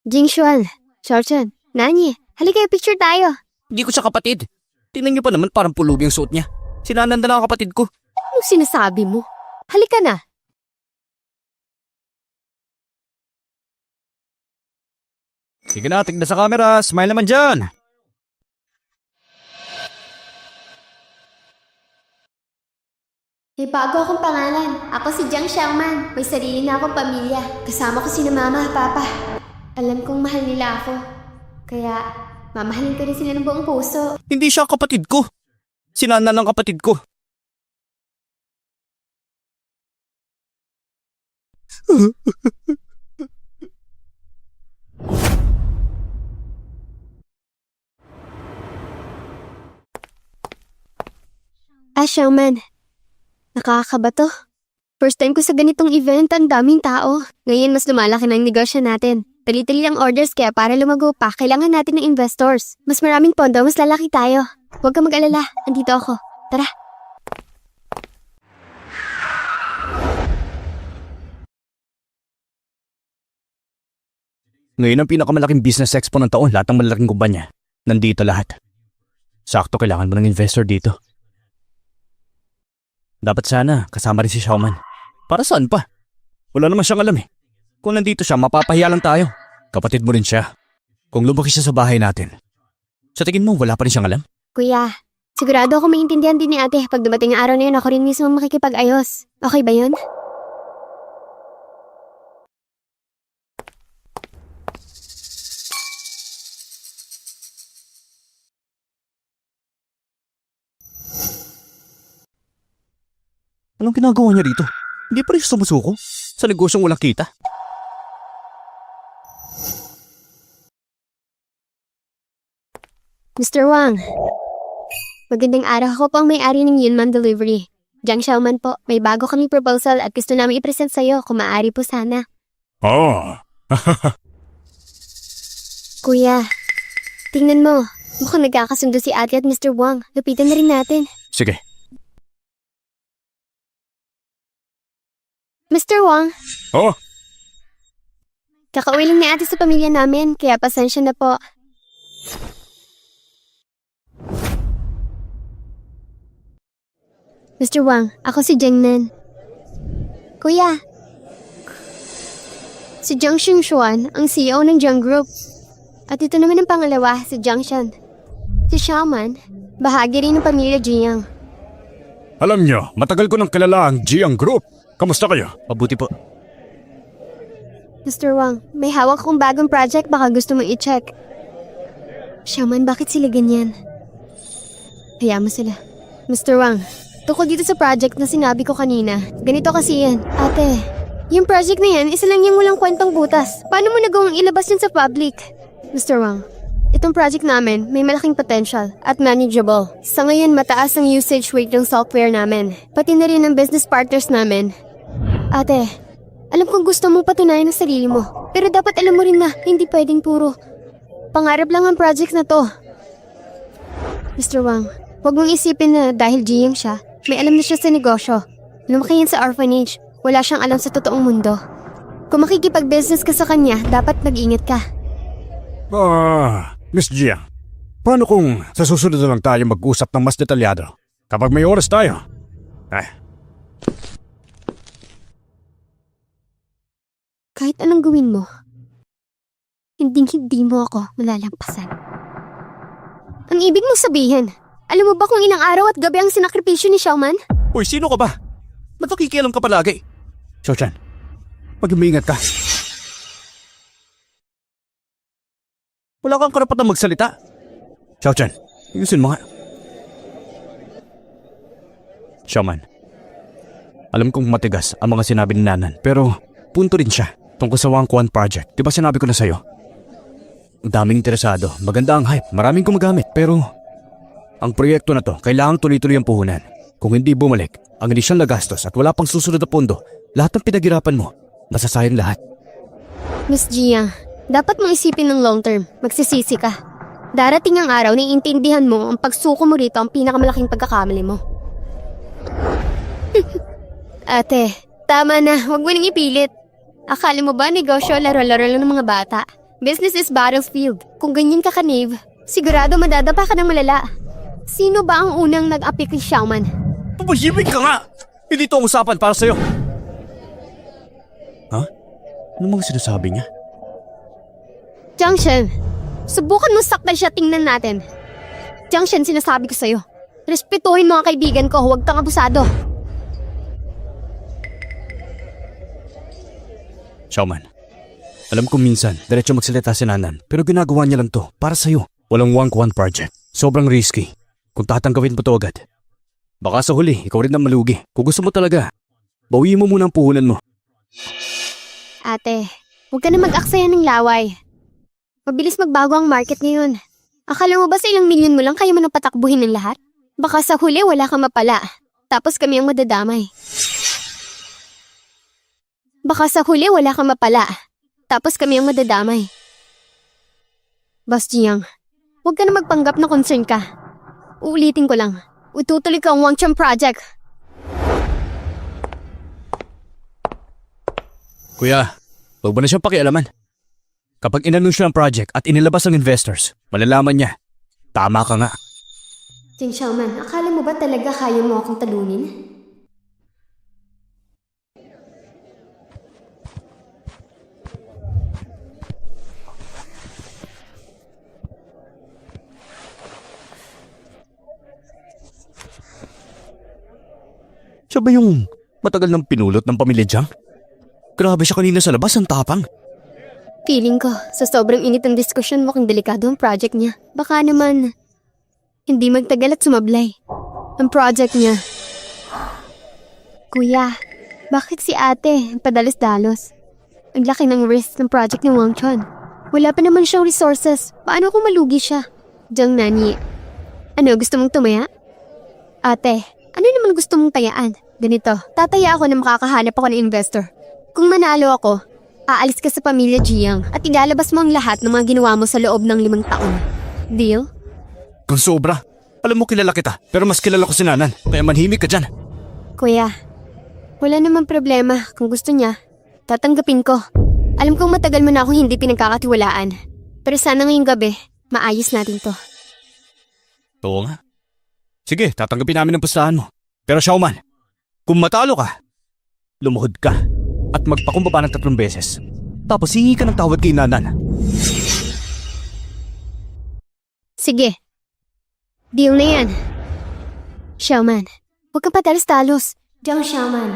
Jingshuan, Xiaochan, Nani, halika picture tayo.
Hindi ko siya kapatid. Tingnan niyo pa naman parang pulubi ang suot niya. Sinananda na ang kapatid ko.
Anong sinasabi mo? Halika na.
Sige na, tignan sa camera. Smile naman dyan.
May bago akong pangalan. Ako si Jiang Xiaoman. May sarili na akong pamilya. Kasama ko sina mama at papa. Alam kong mahal nila ako. Kaya Mamahalin ko rin sila ng buong puso.
Hindi siya kapatid ko. Sinana ng kapatid ko.
Showman. Nakakaba to. First time ko sa ganitong event, ang daming tao. Ngayon mas lumalaki na ang negosyo natin. Tali-tali ang orders kaya para lumago pa, kailangan natin ng investors. Mas maraming pondo, mas lalaki tayo. Huwag ka mag-alala, andito ako. Tara.
Ngayon ang pinakamalaking business expo ng taon, lahat ng malalaking kumpanya. Nandito lahat. Sakto, kailangan mo ng investor dito. Dapat sana, kasama rin si Showman. Para saan pa? Wala naman siyang alam eh. Kung nandito siya, mapapahiya lang tayo. Kapatid mo rin siya. Kung lumaki siya sa bahay natin. Sa tingin mo, wala pa rin siyang alam?
Kuya, sigurado ako maintindihan din ni ate. Pag dumating ang araw na yun, ako rin mismo makikipag-ayos. Okay ba yun?
Anong ginagawa niya dito? Hindi pa rin siya sumusuko? Sa negosyong walang kita?
Mr. Wang, magandang araw. Ako po ang may-ari ng Yunman Delivery. Jiang Xiaoman po, may bago kami proposal at gusto namin i-present sa'yo kung maaari po sana.
Oh,
Kuya, tingnan mo. Mukhang nagkakasundo si ate at Mr. Wang. Lupitan na rin natin.
Sige.
Mr. Wang,
oh,
kakauwi lang ni ate sa pamilya namin, kaya pasensya na po. Mr. Wang, ako si Jingnan. Kuya, si Jiang Xuan, ang CEO ng Jiang Group. At ito naman ang pangalawa, si Jiang Shan. Si Xiaoman, bahagi rin ng pamilya Jiang.
alam nyo, matagal ko nang kilala ang Jiang Group. Kamusta kayo?
Mabuti po.
Mr. Wang, may hawak akong bagong project, baka gusto mong i-check. Xiaoman, bakit sila ganyan? Hayaan mo sila. Mr. Wang, tungkol dito sa project na sinabi ko kanina. Ganito kasi yan. Ate, yung project na yan, isa lang yung walang kwentang butas. Paano mo nagawang ilabas yun sa public? Mr. Wang, itong project namin may malaking potential at manageable. Sa ngayon, mataas ang usage rate ng software namin. Pati na rin ang business partners namin. Ate, alam kong gusto mo patunayan ang sarili mo. Pero dapat alam mo rin na hindi pwedeng puro pangarap lang ang project na to. Mr. Wang, huwag mong isipin na dahil Jiang siya, may alam na siya sa negosyo. Lumaki yan sa orphanage. Wala siyang alam sa totoong mundo. Kung makikipag-business ka sa kanya, dapat mag-ingat ka.
Miss Jiang, paano kung sa susunod na lang tayo mag-usap ng mas detalyado? Kapag may oras tayo.
Kahit anong gawin mo, hindi mo ako malalampasan. Ang ibig mong sabihin, alam mo ba kung ilang araw at gabi ang sinakripisyo ni Xiaoman?
Uy, sino ka ba? Ba't nakikialam ka palagi? Xiaochan, mag-umingat ka. Wala kang karapatang magsalita. Xiaochan, ayusin mo nga. Xiaoman, alam kong matigas ang mga sinabi ni Nanan, pero punto rin siya tungkol sa Wang Quan Project. Diba sinabi ko na sa'yo? Ang daming interesado, maganda ang hype, maraming gumagamit, pero ang proyekto na to, kailangang tuloy-tuloy ang puhunan. Kung hindi bumalik, ang inisyal na gastos at wala pang susunod na pondo, lahat ng pinaghirapan mo, nasasayang lahat.
Miss Gia, dapat mong isipin ng long term. Magsisisi ka. Darating ang araw na iintindihan mo ang pagsuko mo rito ang pinakamalaking pagkakamali mo. Ate, tama na. Huwag mo nang ipilit. Akala mo ba negosyo laro-laro lang ng mga bata? Business is battlefield. Kung ganyan ka ka-Nave, sigurado madadapa ka ng malala. Sino ba ang unang nag-apik kay Xiaoman?
Tumahimik ka nga! Hindi ito ang usapan para sa'yo. Ha? Ano mga sinasabi niya?
Jiangshen, subukan mo saktan siya, tingnan natin. Jiangshen, sinasabi ko sa'yo. Respetuhin mo ang kaibigan ko, huwag kang abusado.
Xiaoman, alam ko minsan, diretso magsalita si Nanan, pero ginagawa niya lang to para sa'yo. Walang one-to-one project. Sobrang risky. Kung tatanggapin mo to agad. Baka sa huli, ikaw rin ang malugi. Kung gusto mo talaga, bawiin mo muna ang puhunan mo.
Ate, huwag ka na mag-aksaya ng laway. Mabilis magbago ang market ngayon. Akala mo ba sa ilang milyon mo lang kaya mo nang patakbuhin ng lahat? Baka sa huli wala kang mapala. Tapos kami ang madadamay. Baka sa huli wala kang mapala. Tapos kami ang madadamay. Bastiang, huwag ka na magpanggap na concern ka. Uulitin ko lang. Ututuloy ka ang Wangchang project.
Kuya, huwag mo na siyang pakialaman. Kapag inanunsyo ang project at inilabas ang investors, malalaman niya. Tama ka nga.
Jing Xiaoman, akala mo ba talaga kaya mo akong talunin?
Siya ba yung matagal nang pinulot ng pamilya Jiang? Grabe siya kanina sa labas, ang tapang.
Feeling ko, sa sobrang init ng diskusyon mukhang delikado ang project niya. Baka naman, hindi magtagal at sumablay. Ang project niya. Kuya, bakit si ate padalos-dalos? Ang laki ng risk ng project ni Wang Chun. Wala pa naman siyang resources. Paano kung malugi siya? Jiang Nani, ano gusto mong tumaya? Ate, ano naman gusto mong tayaan? Ganito, tataya ako na makakahanap ako ng investor. Kung manalo ako, aalis ka sa pamilya Jiang at ilalabas mo ang lahat ng mga ginawa mo sa loob ng 5 taon. Deal?
Kung sobra. Alam mo kilala kita, pero mas kilala ko si Nanan. Kaya manhimik ka dyan.
Kuya, wala namang problema. Kung gusto niya, tatanggapin ko. Alam kong matagal mo na akong hindi pinagkakatiwalaan. Pero sana ngayong gabi, maayos natin to.
Oo nga. Sige, tatanggapin namin ang pustahan mo. Pero Xiaoman, kung matalo ka, lumuhod ka at magpakumbaba ng 3 beses. Tapos hingi ka ng tawad kay Nanan.
Sige. Deal na yan. Xiaoman, huwag kang patalos-talos. Jiang Xiaoman,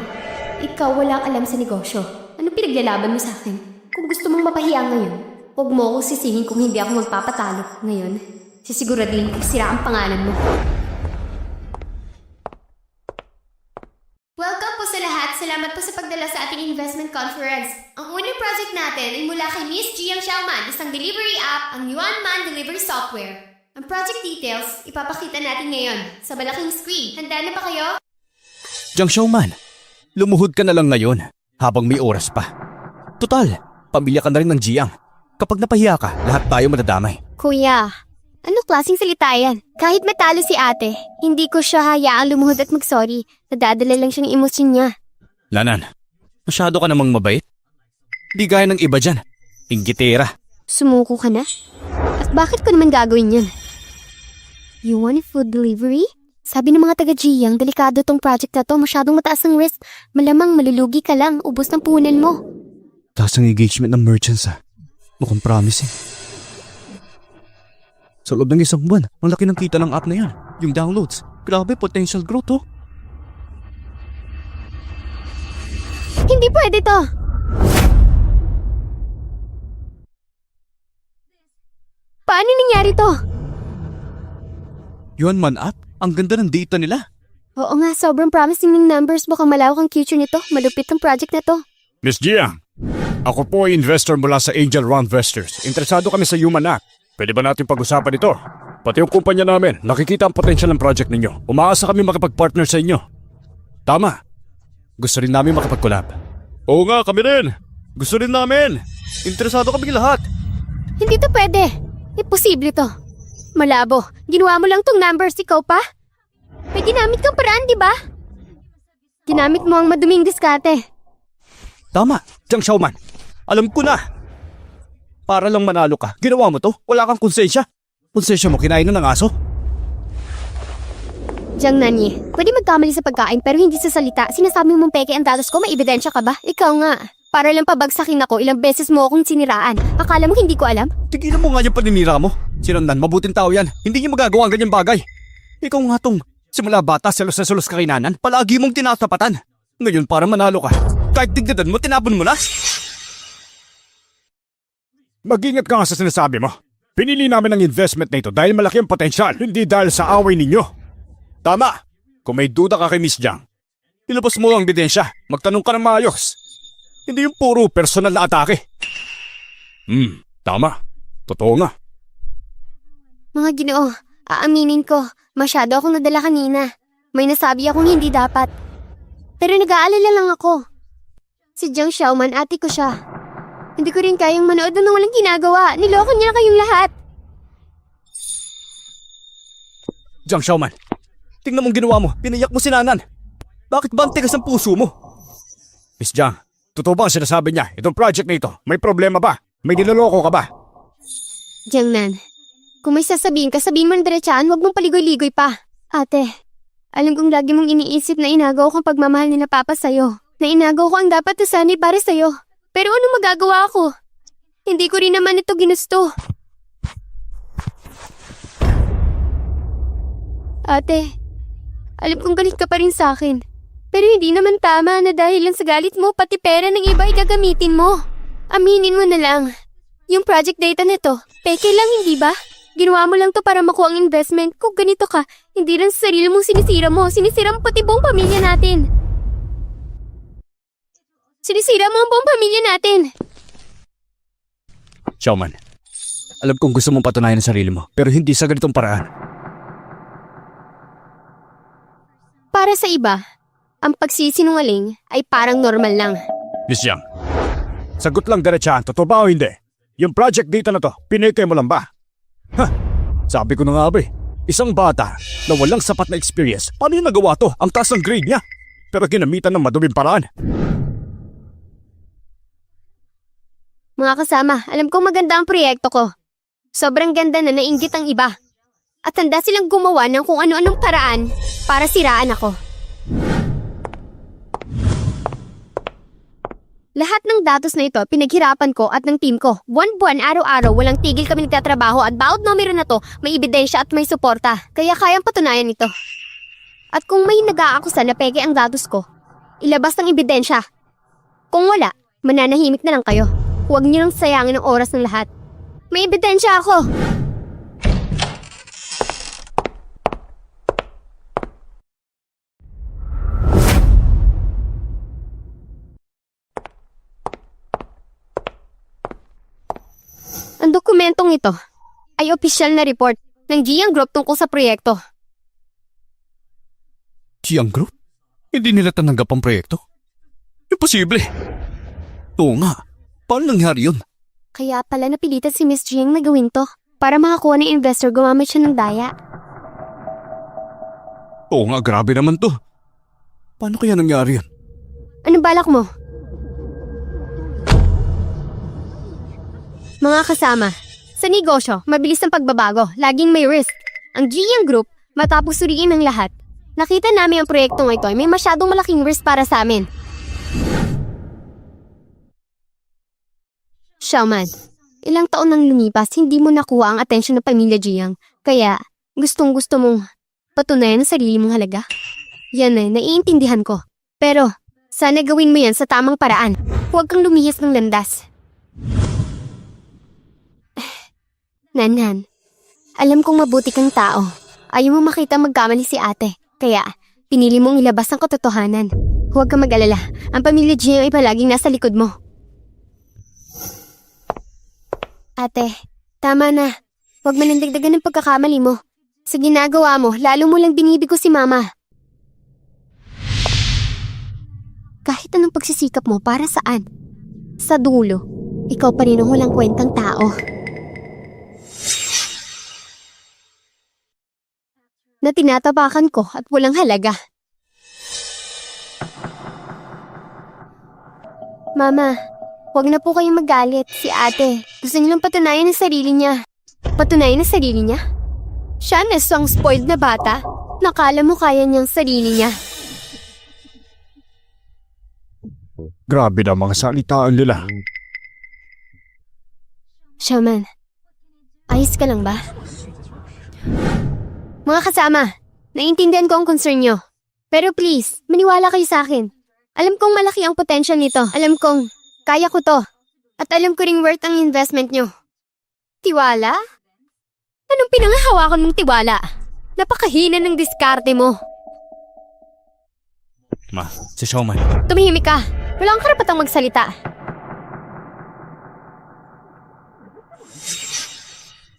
ikaw walang alam sa negosyo. Ano pinaglalaban mo sa akin? Kung gusto mong mapahiya ngayon, huwag mo akong sisihin kung hindi ako magpapatalo ngayon. Sisiguraduhin kong sira ang pangalan mo. Welcome po sa lahat. Salamat po sa pagdala sa ating investment conference. Ang unang project natin ay mula kay Miss Jiang Xiaoman, isang delivery app, ang Yuanman Delivery Software. Ang project details, ipapakita natin ngayon sa malaking screen. Handa na ba kayo?
Jiang Xiaoman, lumuhod ka na lang ngayon habang may oras pa. Total, pamilya ka na rin ng Jiang. Kapag napahiya ka, lahat tayo madadamay.
Kuya, ano klaseng salita yan? Kahit matalo si ate, hindi ko siya hayaang lumuhod at mag-sorry. Nadadala lang siya ng emosyon niya.
Nanan, masyado ka namang mabait. Di gaya ng iba dyan. Inggitera.
Sumuko ka na? At bakit ko naman gagawin yan? You want food delivery? Sabi ng mga taga-Jiang, delikado tong project na to. Masyadong mataas ang risk. Malamang malulugi ka lang. Ubos ng puhunan mo.
Taas ang engagement ng merchants Mukhang promising. Sa loob ng 1 buwan, ang laki ng kita ng app na yan. Yung downloads. Grabe, potential growth
Hindi pwede to. Paano nangyari to?
Yuanman app? Ang ganda ng data nila.
Oo nga, sobrang promising ng numbers. Mukhang malawak ang future nito. Malupit ang project na to.
Miss Jiang, ako po ay investor mula sa Angel Round Investors. Interesado kami sa Human Act. Pwede ba natin pag-usapan ito? Pati yung kumpanya namin, nakikita ang potential ng project ninyo. Umaasa kami makipag-partner sa inyo. Tama. Gusto rin namin makipag-collab. Oo nga, kami rin. Gusto rin namin. Interesado kami lahat.
Hindi to pwede. Imposible to. Malabo. Ginawa mo lang tong numbers, ikaw pa? May ginamit kang paraan, di ba? Ginamit mo ang maduming diskarte.
Tama, Jiang Xiaoman. Alam ko na. Para lang manalo ka, ginawa mo to. Wala kang konsensya. Konsensya mo, kinain na ng aso.
Jiang Nani, pwede magkamali sa pagkain pero hindi sa salita. Sinasabi mong peke ang datos ko, may ebidensya ka ba? Ikaw nga. Para lang pabagsakin ako, ilang beses mo akong siniraan. Akala mo hindi ko alam?
Tigilan mo nga yung paninira mo. Si Nanan, mabuting tao yan. Hindi niya magagawa ang ganyang bagay. Ikaw nga tong simula bata, selos na selos ka kay Nanan. Palagi mong tinatapatan. Ngayon para manalo ka, kahit digdadan mo, tinapon mo na.
Mag-ingat ka nga sa sinasabi mo. Pinili namin ang investment na ito dahil malaki ang potensyal, hindi dahil sa away ninyo. Tama! Kung may duda ka kay Miss Jiang, ilabas mo ang ebidensya. Magtanong ka ng maayos. Hindi yung puro personal na atake. Tama. Totoo nga.
Mga Ginoo, aaminin ko, masyado akong nadala kanina. May nasabi akong hindi dapat. Pero nag-aalala lang ako. Si Jiang Xiaoman, ate ko siya. Hindi ko rin kayang manood ng walang ginagawa. Niloko niya na kayong lahat.
Jiang Xiaoman, tingnan mong ginawa mo. Pinayak mo si Nanan. Bakit ba ang tigas ang puso mo?
Miss Jiang, totoo ba ang sinasabi niya? Itong project na ito, may problema ba? May niloloko ka ba?
Jiang Nan, kung may sasabihin ka, sabihin mo ng diretsaan, huwag mong paligoy-ligoy pa. Ate, alam kong lagi mong iniisip na inagaw ko ang pagmamahal ni na Papa sa'yo. Na inagaw ko ang dapat na sanay para sa'yo. Pero anong magagawa ko? Hindi ko rin naman ito ginusto. Ate, alam kong galit ka pa rin sa akin. Pero hindi naman tama na dahil lang sa galit mo, pati pera ng iba ay gagamitin mo. Aminin mo na lang. Yung project data nito, peke lang hindi ba? Ginawa mo lang to para makuha ang investment. Kung ganito ka, hindi lang sa sarili mong sinisira mo, sinisira mo pati buong pamilya natin. Sinisira mo ang buong pamilya natin.
Xiaoman, alam kong gusto mong patunayan ang sarili mo, pero hindi sa ganitong paraan.
Para sa iba, ang pagsisinungaling ay parang normal lang.
Miss Jiang, sagot lang diretsaan, totoo ba o hindi? Yung project data na to, pinike mo lang ba? Sabi ko na nga ba isang bata na walang sapat na experience, paano yung nagawa to? Ang taas ng grade niya, pero ginamitan ng maduming paraan.
Mga kasama, alam kong maganda ang proyekto ko. Sobrang ganda na nainggit ang iba. At handa silang gumawa ng kung ano-anong paraan para siraan ako. Lahat ng datos na ito pinaghirapan ko at ng team ko. Buwan-buwan, araw-araw, walang tigil kami nagtatrabaho at bawat numero na to may ebidensya at may suporta. Kaya kayang patunayan ito. At kung may nag-aakusa na peke ang datos ko, ilabas ng ebidensya. Kung wala, mananahimik na lang kayo. Huwag niyo nang sayangin ang oras ng lahat. May ebidensya ako! Ang dokumentong ito ay opisyal na report ng Jiang Group tungkol sa proyekto.
Jiang Group? Hindi nila tanggap ang proyekto? Imposible. Oo nga. Paano nangyari yun?
Kaya pala napilitan si Miss Jiang na gawin to. Para makakuha ng investor, gumamit siya ng daya.
Oo nga, grabe naman to. Paano kaya nangyari yun?
Anong balak mo? Mga kasama, sa negosyo, mabilis ang pagbabago. Laging may risk. Ang Jiang Group, matapos suriin ng lahat, nakita namin ang proyektong ito ay may masyadong malaking risk para sa amin. Xiaoman, ilang taon nang lumipas, hindi mo nakuha ang atensyon ng pamilya Jiang. Kaya, gustong-gusto mong patunayan ang sarili mong halaga. Yan eh, naiintindihan ko. Pero, sana gawin mo yan sa tamang paraan. Huwag kang lumihis ng landas. Nanan, alam kong mabuti kang tao. Ayaw mo makita magkamali si ate. Kaya, pinili mong ilabas ang katotohanan. Huwag kang mag-alala. Ang pamilya Jiang ay palaging nasa likod mo. Ate, tama na. Huwag manandagdagan ng pagkakamali mo. Sa ginagawa mo, lalo mo lang binibigo si Mama. Kahit anong pagsisikap mo, para saan? Sa dulo, ikaw pa rin ang walang kwentang tao. Na tinatapakan ko at walang halaga. Mama, huwag na po kayong magalit. Si ate, gusto nilang patunayan ang sarili niya. Patunayan ang sarili niya? Siya na isang spoiled na bata. Nakala mo kaya niyang sarili niya.
Grabe na mga salitaan nila.
Xiaoman, ayos ka lang ba? Mga kasama, naiintindihan ko ang concern niyo. Pero please, maniwala kayo sa akin. Alam kong malaki ang potential nito. Alam kong kaya ko to. At alam ko ring worth ang investment niyo. Tiwala? Pinangahawakan mong tiwala. Napakahina ng diskarte mo.
Ma, si Showman.
Tumihimik ka. Wala kang karapatang magsalita.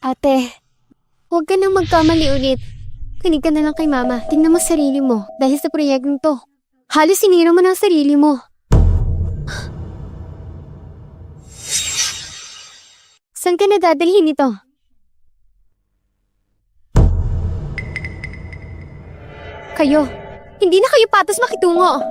Ate, huwag ka nang magkamali ulit. Kinig ka na lang kay Mama. Tingnan mo sarili mo dahil sa proyektong to. Halos sinira mo na ang sarili mo. Saan ka nadadalhin ito? Kayo. Hindi na kayo patas makitungo.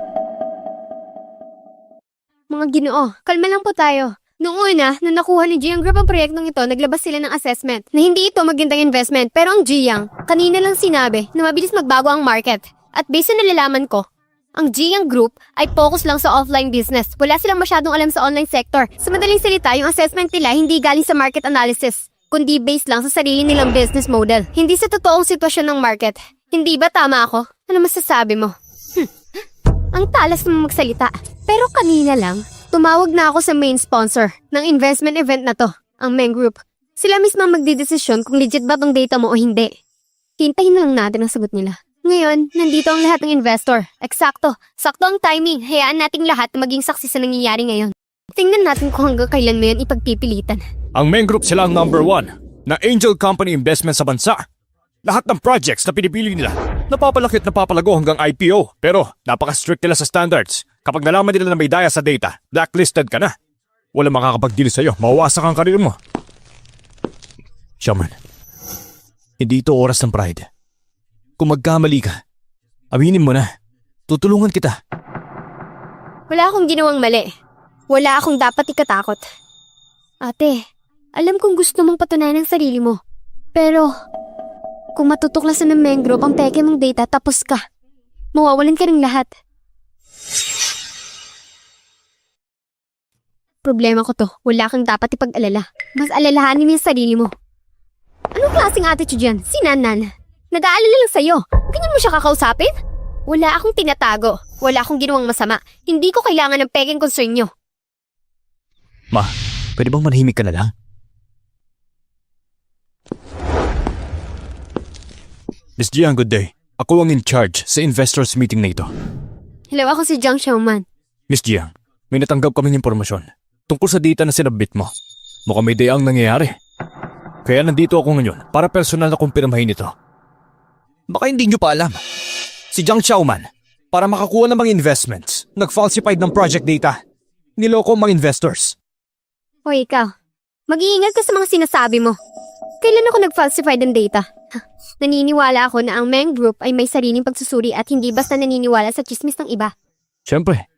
Mga Ginoo, kalma lang po tayo. Noong una, nung nakuha ni Jiang Group ang proyektong ito, naglabas sila ng assessment na hindi ito magandang investment. Pero ang Jiang, kanina lang sinabi na mabilis magbago ang market. At based na nalalaman ko, ang Jiang Group ay focus lang sa offline business. Wala silang masyadong alam sa online sector. Sa madaling salita, yung assessment nila hindi galing sa market analysis, kundi based lang sa sarili nilang business model. Hindi sa totoong sitwasyon ng market. Hindi ba tama ako? Ano masasabi mo? Ang talas mo magsalita. Pero kanina lang, tumawag na ako sa main sponsor ng investment event na to, ang Meng Group. Sila mismo ang magdidesisyon kung legit ba tong data mo o hindi. Hintayin na lang natin ang sagot nila. Ngayon, nandito ang lahat ng investor. Eksakto. Sakto ang timing. Hayaan nating lahat na maging saksi sa nangyayari ngayon. Tingnan natin kung hanggang kailan mo yan ipagpipilitan.
Ang Meng Group sila ang number 1 na angel company investment sa bansa. Lahat ng projects na pinipili nila, napapalaki at napapalago hanggang IPO. Pero napaka-strict nila sa standards. Kapag nalaman nila na may daya sa data, blacklisted ka na. Walang makakapag-deal sa'yo, mawawasak ang karir mo.
Showman, hindi ito oras ng pride. Kung magkamali ka, aminin mo na. Tutulungan kita.
Wala akong ginawang mali. Wala akong dapat ikatakot. Ate, alam kong gusto mong patunayan ang sarili mo. Pero, kung matutuklasan ng Meng Group ang peke mong data, tapos ka. Mawawalan ka ng lahat. Problema ko to. Wala kang dapat ipag-alala. Mas alalahanin mo yung sarili mo. Anong klaseng attitude yan? Si Nanan. Nag-aalala lang sa'yo. Ganyan mo siya kakausapin? Wala akong tinatago. Wala akong ginawang masama. Hindi ko kailangan ng peking concern nyo.
Ma, pwede bang manahimik ka na lang?
Miss Jiang, good day. Ako ang in charge sa investors meeting na ito.
Hello, ako si Jiang Xiaoman.
Miss Jiang, may natanggap kaming impormasyon tungkol sa data na sinabit mo. Mukhang may dayang nangyayari. Kaya nandito ako ngayon para personal na kumpirmahin ito.
Baka hindi nyo pa alam. Si Jiang Xiaoman, para makakuha ng mga investments, nag-falsified ng project data. Niloko ang mga investors.
O ikaw, mag-iingat ka sa mga sinasabi mo. Kailan ako nag-falsify ng data? Naniniwala ako na ang Meng Group ay may sariling pagsusuri at hindi basta naniniwala sa chismis ng iba.
Siyempre,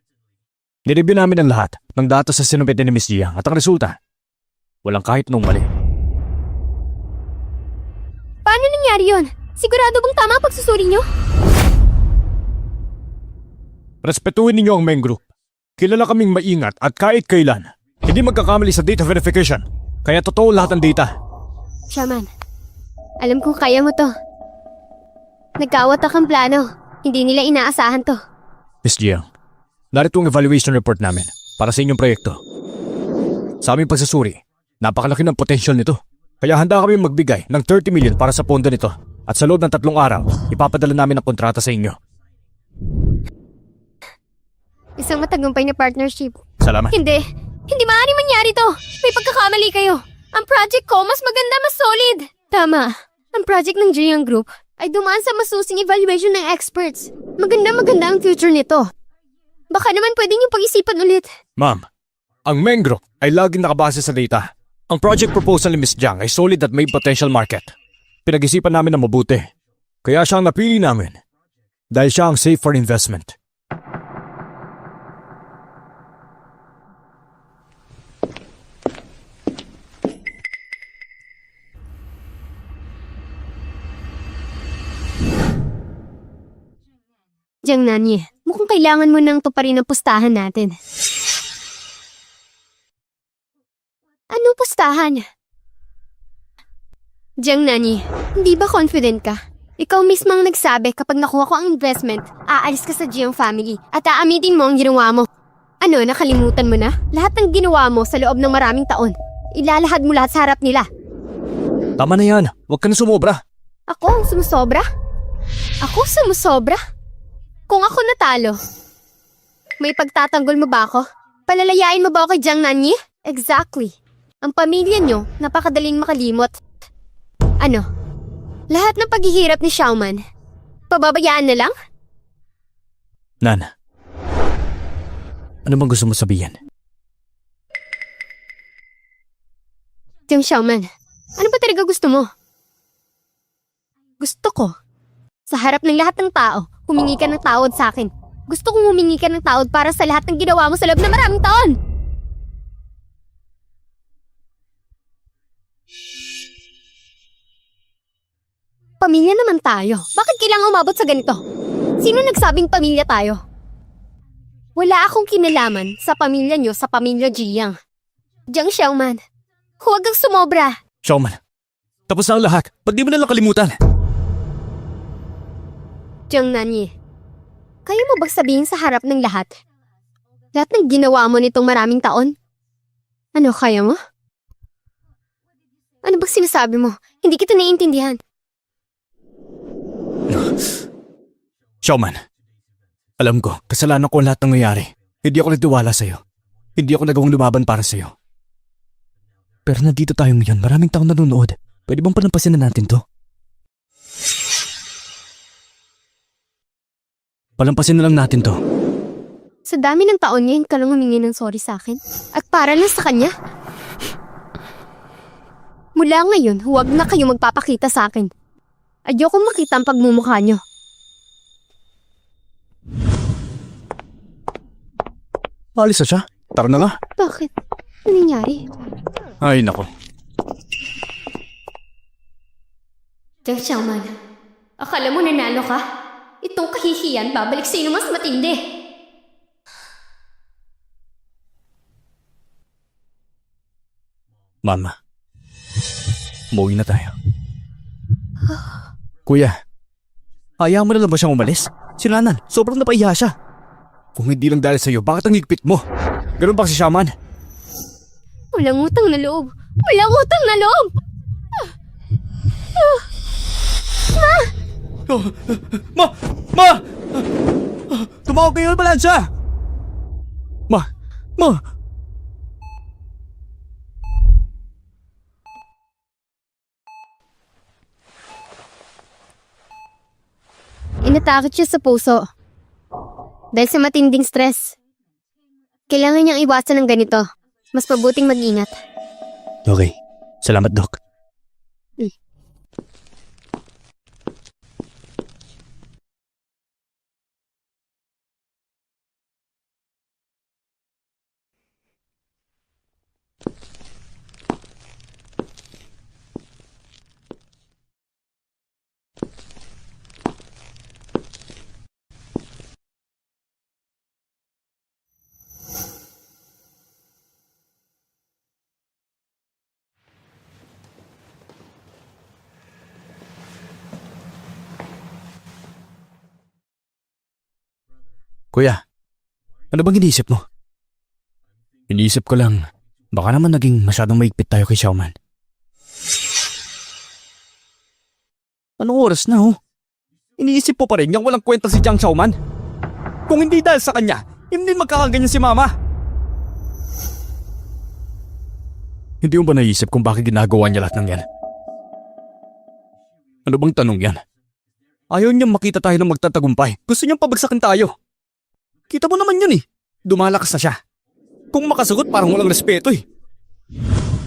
nireview namin ang lahat ng data sa sinumite ni Miss Jiang at ang resulta, walang kahit nung mali.
Paano nangyari yun? Sigurado bang tama ang pagsusuri nyo?
Respetuhin ninyo ang Meng Group. Kilala kaming maingat at kahit kailan, hindi magkakamali sa data verification. Kaya totoo lahat ng data.
Shaman, alam kong kaya mo to. Nagkawatak ang plano. Hindi nila inaasahan to.
Miss Jiang, narito ang evaluation report namin para sa inyong proyekto. Sa aming pagsusuri, napakalaki ng potential nito. Kaya handa kami magbigay ng 30 million para sa pondo nito. At sa loob ng 3 araw, ipapadala namin ang kontrata sa inyo.
Isang matagumpay na partnership.
Salamat.
Hindi maaari mangyari to. May pagkakamali kayo. Ang project ko mas maganda, mas solid. Tama. Ang project ng Jiang Group ay dumaan sa masusing evaluation ng experts. Maganda ang future nito. Baka naman pwede niyong pag-isipan ulit.
Ma'am, ang Meng Group ay laging nakabase sa data. Ang project proposal ni Miss Jiang ay solid at may potential market. Pinag-isipan namin na mabuti. Kaya siya ang napili namin. Dahil siya ang safe for investment.
Jiang Nanyi, mukhang kailangan mo nang tuparin ang pustahan natin. Anong pustahan? Jiang Nanyi, hindi ba confident ka? Ikaw mismo ang nagsabi kapag nakuha ko ang investment, aalis ka sa Jiang family at aamitin mo ang ginawa mo. Ano, nakalimutan mo na? Lahat ng ginawa mo sa loob ng maraming taon, ilalahad mo lahat sa harap nila.
Tama na yan. Huwag ka na sumobra.
Ako ang sumusobra? Ako sumusobra? Kung ako natalo, may pagtatanggol mo ba ako? Palalayain mo ba ako kay Jiang Nanyi? Exactly. Ang pamilya nyo, napakadaling makalimot. Ano? Lahat ng paghihirap ni Xiaoman, pababayaan na lang?
Nan, ano bang gusto mo sabihin?
Jiang Xiaoman, ano ba talaga gusto mo? Gusto ko, sa harap ng lahat ng tao, humingi ka ng tawad sa akin. Gusto kong humingi ka ng tawad para sa lahat ng ginawa mo sa loob ng maraming taon. Pamilya naman tayo. Bakit kailangan umabot sa ganito? Sino nagsabing pamilya tayo? Wala akong kinalaman sa pamilya nyo sa pamilya Jiang. Jiang Xiaoman, huwag kang sumobra.
Xiaoman, tapos na ang lahat. Ba't di mo nalang kalimutan?
Jiang Nanyi, kaya mo bang sabihin sa harap ng lahat? Lahat ng ginawa mo nitong maraming taon? Ano, kaya mo? Ano bang sinasabi mo? Hindi kita naiintindihan.
Xiaoman, alam ko, kasalanan ko ang lahat ng nangyari. Hindi ako nagtiwala sa'yo. Hindi ako nagawang lumaban para sa'yo. Pero nandito tayo ngayon, maraming taong nanonood. Pwede bang palampasin na natin to? Palampasin na lang natin to.
Sa dami ng taon niya, ka lang humingi ng sorry sa akin. At para lang sa kanya. Mula ngayon, huwag na kayo magpapakita sa akin. Ayokong makita ang pagmumukha niyo.
Alis na siya. Tara na nga.
Bakit? Ano nangyari?
Ay, nako.
Jiang Xiaoman, akala mo nanalo ka? Itong kahihiyan, babalik sa'yo mas matindi.
Mama, umuwi na tayo. Kuya, hayaan mo na lang ba siyang umalis? Si Nanan, sobrang napahiya siya. Kung hindi lang dahil sa'yo, bakit ang higpit mo? Ganun ba si Xiaoman?
Walang utang na loob. Walang utang na loob!
Ma! Tumawag kayo ng ambulansya! Ma!
Inatakot siya sa puso. Dahil sa matinding stress. Kailangan niyang iwasan ng ganito. Mas mabuting mag-ingat.
Okay. Salamat, Doc. Kuya, ano bang iniisip mo? Iniisip ko lang, baka naman naging masyadong maigpit tayo kay Xiaoman. Anong oras na Iniisip po pa rin yung walang kwenta si Jiang Xiaoman? Kung hindi dahil sa kanya, hindi magkakaganyan si Mama. Hindi mo ba naisip kung bakit ginagawa niya lahat ng yan? Ano bang tanong yan? Ayaw niyang makita tayo ng magtatagumpay. Gusto niyang pabagsakin tayo. Kita mo naman yun Dumalakas na siya. Kung makasagot parang walang respeto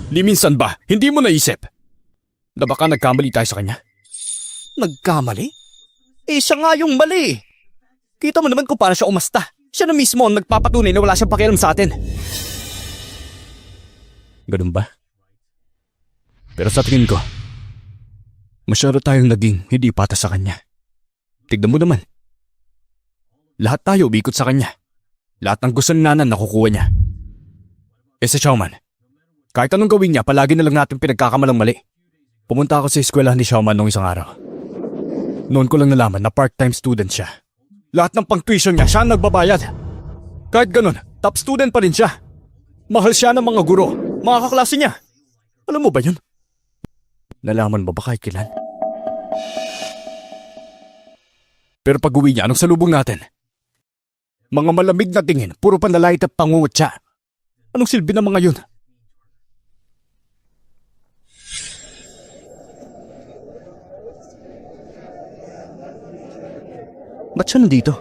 Di minsan ba, hindi mo naisip na baka nagkamali tayo sa kanya? Nagkamali? Siya nga yung mali Kita mo naman kung paano siya umasta. Siya na mismo ang nagpapatunay na wala siyang pakialam sa atin. Ganun ba? Pero sa tingin ko, masyado tayong naging hindi patas sa kanya. Tignan mo naman. Lahat tayo umikot sa kanya. Lahat ng gusto ni Nanan nakukuha niya. Sa Xiaoman, kahit anong gawin niya, palagi na lang natin pinagkakamalang mali. Pumunta ako sa eskwelahan ni Xiaoman noong isang araw. Noon ko lang nalaman na part-time student siya. Lahat ng pang-tuition niya, siya ang nagbabayad. Kahit ganun, top student pa rin siya. Mahal siya ng mga guro, mga kaklase niya. Alam mo ba yun?
Nalaman mo ba kahit kailan? Pero pag uwi niya, anong salubong natin? Mga malamig na tingin, puro panlalait at pangungutya. Anong silbi ng mga yun? Ba't siya nandito?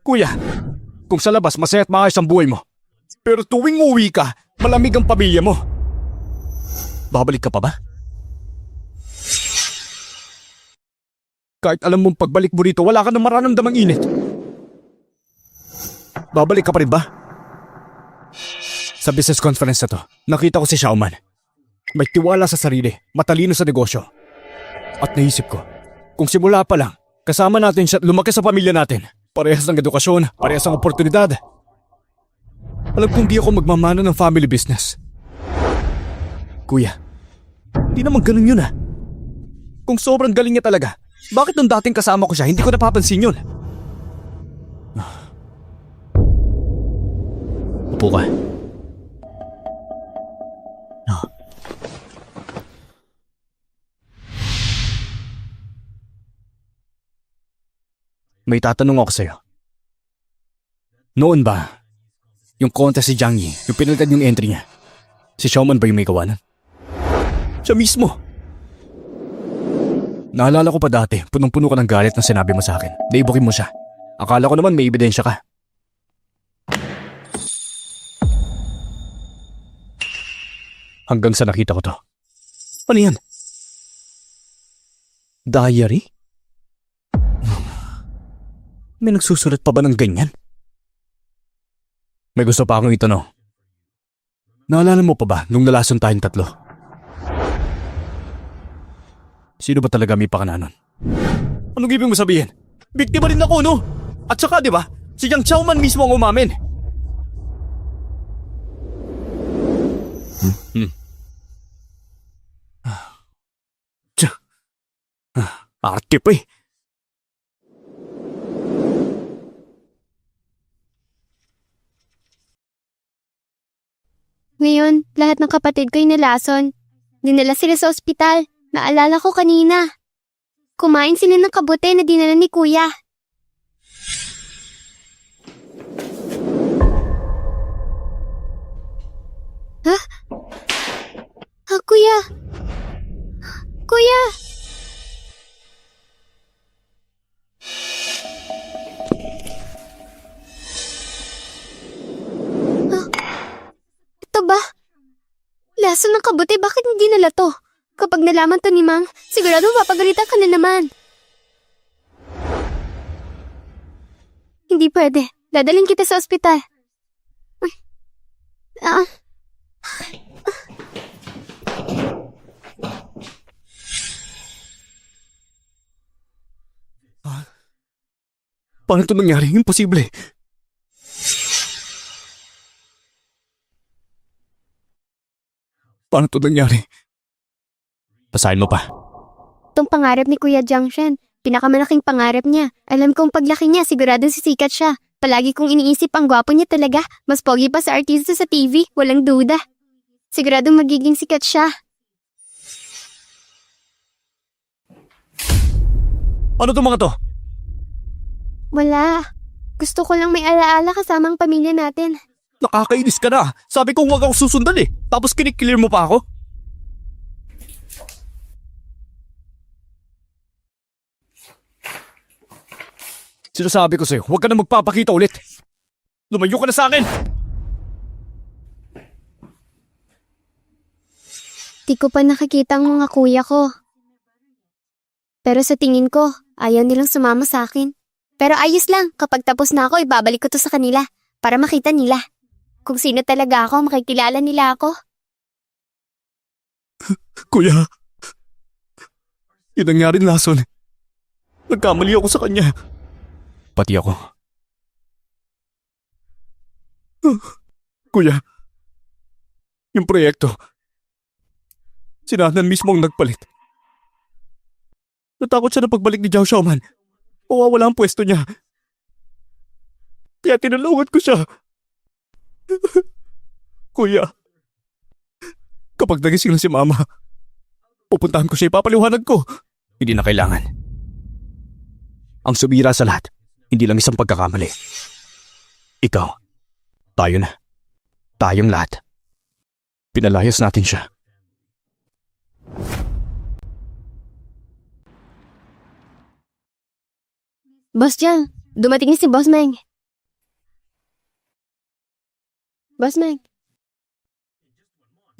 Kuya, kung sa labas masaya at maayos ang buhay mo. Pero tuwing uwi ka, malamig ang pamilya mo. Babalik ka pa ba? Kahit alam mong pagbalik mo rito, wala ka nang mararamdamang init. Babalik ka pa rin ba? Sa business conference na to, nakita ko si Xiaoman. May tiwala sa sarili, matalino sa negosyo. At naisip ko, kung simula pa lang, kasama natin siya at lumaki sa pamilya natin. Parehas ng edukasyon, parehas ng oportunidad. Alam kong di ako magmamano ng family business. Kuya, di naman ganun yun ah. Kung sobrang galing niya talaga, bakit nung dating kasama ko siya, hindi ko napapansin yun? Upo ka. May tatanong ako sa'yo. Noon ba, yung contest si Jiang Yi, yung pinalitan yung entry niya, si Xiaoman ba yung may gawa nun? Siya mismo! Naalala ko pa dati, punong-puno ka ng galit na sinabi mo sa akin. Naibukin mo siya. Akala ko naman may ebidensya ka. Hanggang sa nakita ko to. Ano yan? Diary? May nagsusulat pa ba ng ganyan? May gusto pa akong itanong. Naalala mo pa ba nung nalason tayong tatlo? Sino ba talaga may pakana nun? Anong ibig mo sabihin? Biktima rin ako, no? At saka, di ba? Si Jiang Xiaoman mismo ang umamin. Arte pa eh.
Ngayon, lahat ng kapatid ko'y nalason. Dinala sila sa ospital. Naalala ko kanina. Kumain sila ng kabute na dinala ni Kuya. Ha? Kuya! Kuya! Ito ba? Lason ng kabute, bakit hindi nala to? Kapag nalaman to ni Mang, sigurado mapapagalitan ka na naman. Hindi pwede. Dadalhin kita sa ospital.
Paano ito nangyari? Imposible. Paano ito nangyari? Basahin mo pa.
Itong pangarap ni Kuya Jiangshen, pinakamalaking pangarap niya. Alam kong paglaki niya, sigurado sisikat siya. Palagi kong iniisip ang gwapo niya talaga. Mas pogi pa sa artista sa TV, walang duda. Siguradong magiging sikat siya.
Ano itong mga to?
Wala. Gusto ko lang may alaala kasama ang pamilya natin.
Nakakainis ka na. Sabi ko huwag ako susundan eh. Tapos kiniklear mo pa ako. Sinasabi ko sa'yo, huwag ka na magpapakita ulit. Lumayo ka na sa akin!
Di ko pa nakikita ang mga kuya ko. Pero sa tingin ko, ayaw nilang sumama sa akin. Pero ayos lang, kapag tapos na ako, ibabalik ko to sa kanila para makita nila. Kung sino talaga ako, makikilala nila ako.
Kuya, yun nangyari lason. Nagkamali ako sa kanya. Pati ako. Kuya, yung proyekto, si Nanan mismo ang nagpalit. Natakot siya na pagbalik ni Jiao Xiaoman. Mawawala ang pwesto niya. Kaya tinulungan ko siya. Kuya, Kapag nagising na si Mama, pupuntahan ko siya, ipapaliwanag ko. Hindi na kailangan. Ang sumira sa lahat, hindi lang isang pagkakamali. Ikaw, tayo na. Tayong lahat. Pinalayas natin siya.
Boss Jiang, dumating na si Boss Meng. Boss Meng.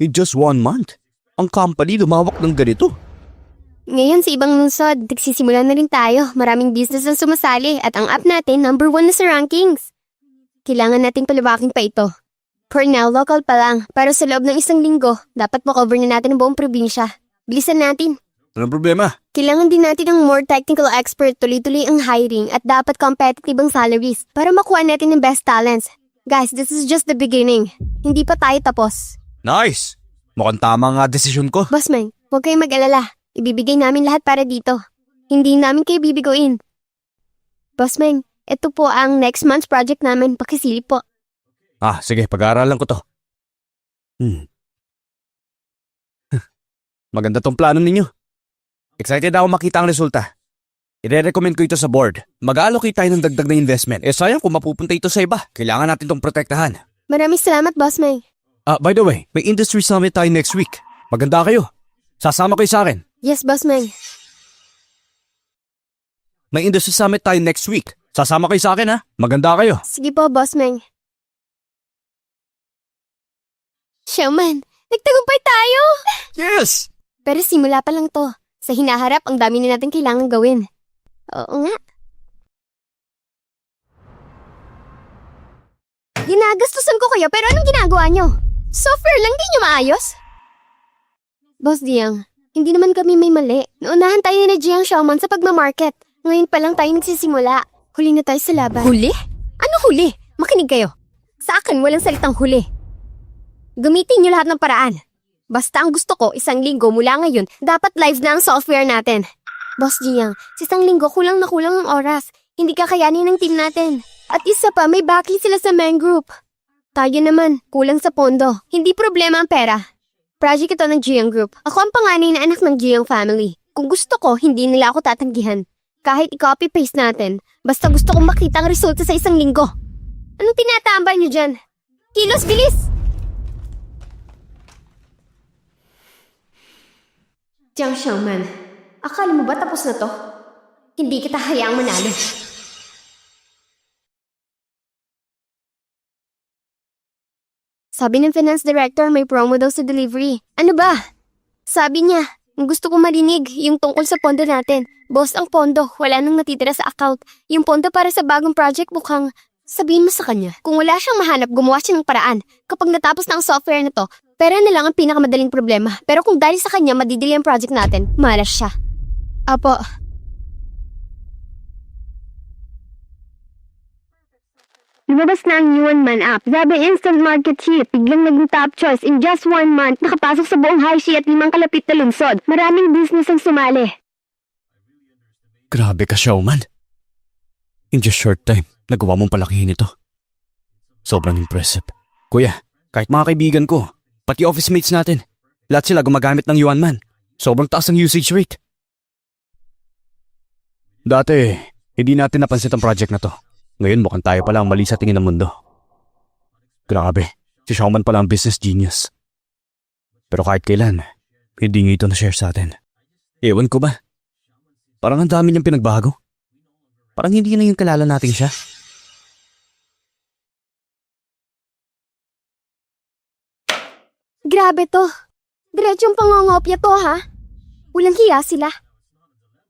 In just 1 month, ang company lumawak ng ganito.
Ngayon sa ibang lungsod, nagsisimula na rin tayo. Maraming business ang sumasali at ang app natin number 1 na sa rankings. Kailangan nating palawakin pa ito. For now, local pa lang. Pero sa loob ng 1 linggo, dapat makover na natin ang buong probinsya. Bilisan natin.
Anong problema?
Kailangan din natin ng more technical expert, tuloy-tuloy ang hiring at dapat competitive ang salaries para makuha natin ng best talents. Guys, this is just the beginning. Hindi pa tayo tapos.
Nice! Mukhang tama nga desisyon ko.
Boss Meng, huwag kayong mag-alala. Ibibigay namin lahat para dito. Hindi namin kayo bibiguin. Boss Meng, ito po ang next month's project namin. Pakisilip po.
Sige, pag-aaralan ko to. Maganda tong plano ninyo. Excited ako makita ang resulta. I-recommend ko ito sa board. Mag-allocate tayo ng dagdag na investment. Sayang kung mapupunta ito sa iba. Kailangan natin tong protektahan.
Maraming salamat, Boss Meng.
By the way, may industry summit tayo next week. Maganda kayo. Sasama kayo sa akin.
Yes, Boss Meng.
May industry summit tayo next week. Sasama kayo sa akin, ha? Maganda kayo.
Sige po, Boss Meng. Showman, nagtagumpay tayo!
Yes!
Pero simula pa lang to. Sa hinaharap, ang dami na natin kailangan gawin. Oo nga. Ginagastusan ko kayo, pero anong ginagawa nyo? Software lang, di nyo maayos? Boss Jiang, hindi naman kami may mali. Naunahan tayo ni Jiang Xiaoman sa pagmamarket. Ngayon pa lang tayo nagsisimula. Huli na tayo sa laban. Huli? Ano huli? Makinig kayo. Sa akin, walang salitang huli. Gamitin nyo lahat ng paraan. Basta ang gusto ko, 1 linggo mula ngayon, dapat live na ang software natin. Boss Jiang, sa 1 linggo kulang na kulang ang oras. Hindi kakayanin ng team natin. At isa pa, may backing sila sa main group. Tayo naman, kulang sa pondo. Hindi problema ang pera. Project ito ng Jiang Group. Ako ang panganay na anak ng Jiang family. Kung gusto ko, hindi nila ako tatanggihan. Kahit i-copy-paste natin, basta gusto kong makita ang resulta sa 1 linggo. Anong tinatambay niyo dyan? Kilos, bilis! Jiang Xiaoman, akala mo ba tapos na to? Hindi kita hayaang manalo. Sabi ng finance director may promo daw sa delivery. Ano ba? Sabi niya, gusto ko marinig yung tungkol sa pondo natin. Boss, ang pondo, wala nang natitira sa account. Yung pondo para sa bagong project mukhang sabihin mo sa kanya. Kung wala siyang mahanap, gumawa siya ng paraan. Kapag natapos na ang software na to, pera na lang ang pinakamadaling problema. Pero kung dahil sa kanya madidili ang project natin, malas siya. Apo. Lumabas na ang Yuan Man app. Sabi instant market ship. Biglang naging top choice. In just 1 month, nakapasok sa buong Haishi at 5 kalapit na lungsod. Maraming business ang sumali.
Grabe ka, Xiaoman. In just short time, nagawa mong palakihin ito. Sobrang impressive. Kuya, kahit mga kaibigan ko, pati office mates natin, lahat sila gumagamit ng Yuan Man. Sobrang taas ang usage rate. Dati, hindi natin napansin ang project na to. Ngayon mukhang tayo pala ang mali sa tingin ng mundo. Grabe, si Xiaoman pala ang business genius. Pero kahit kailan, hindi niya ito na-share sa atin. Ewan ko ba? Parang ang dami niyang pinagbago. Parang hindi na yung kalala natin siya.
Grabe to. Diretsong pangongopya to, ha? Walang hiya sila.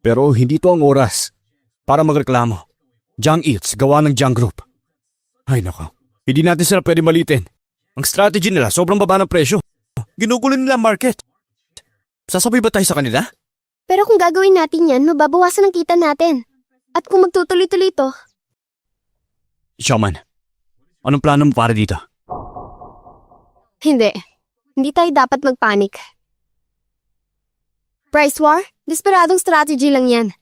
Pero hindi to ang oras para magreklamo. Jiang Eats, gawa ng Jiang Group. Ay nako, hindi natin sila pwede malitin. Ang strategy nila sobrang baba ng presyo. Ginugulo nila ang market. Sasabay ba tayo sa kanila?
Pero kung gagawin natin yan, mababawasan ang kita natin. At kung magtutuloy-tuloy to...
Xiaoman, anong plano mo para dito?
Hindi. Hindi tayo dapat magpanik. Price war? Desperadong strategy lang yan.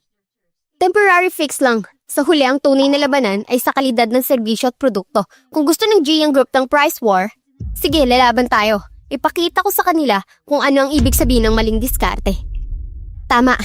Temporary fix lang. Sa huli, ang tunay na labanan ay sa kalidad ng serbisyo at produkto. Kung gusto ng Jiang Group ng price war, sige, lalaban tayo. Ipakita ko sa kanila kung ano ang ibig sabihin ng maling diskarte. Tama.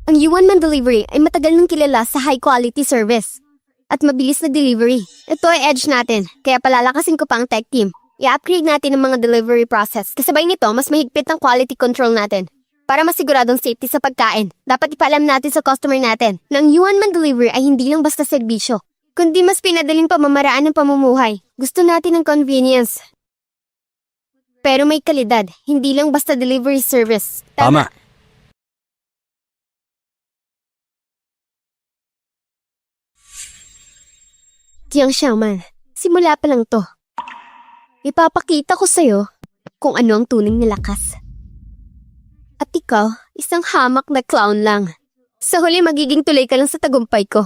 Ang Yuan Man Delivery ay matagal nang kilala sa high quality service at mabilis na delivery. Ito ay edge natin, kaya palalakasin ko pa ang tech team. I-upgrade natin ang mga delivery process. Kasabay nito, mas mahigpit ang quality control natin. Para masiguradong safety sa pagkain, dapat ipaalam natin sa customer natin na ang Yuan Man Delivery ay hindi lang basta serbisyo, kundi mas pinadaling pamamaraan ng pamumuhay. Gusto natin ng convenience. Pero may kalidad, hindi lang basta delivery service.
Tama.
Jiang Xiaoman, simula pa lang to. Ipapakita ko sa'yo kung ano ang tunay na lakas. At ikaw, isang hamak na clown lang. Sa huli, magiging tuloy ka lang sa tagumpay ko.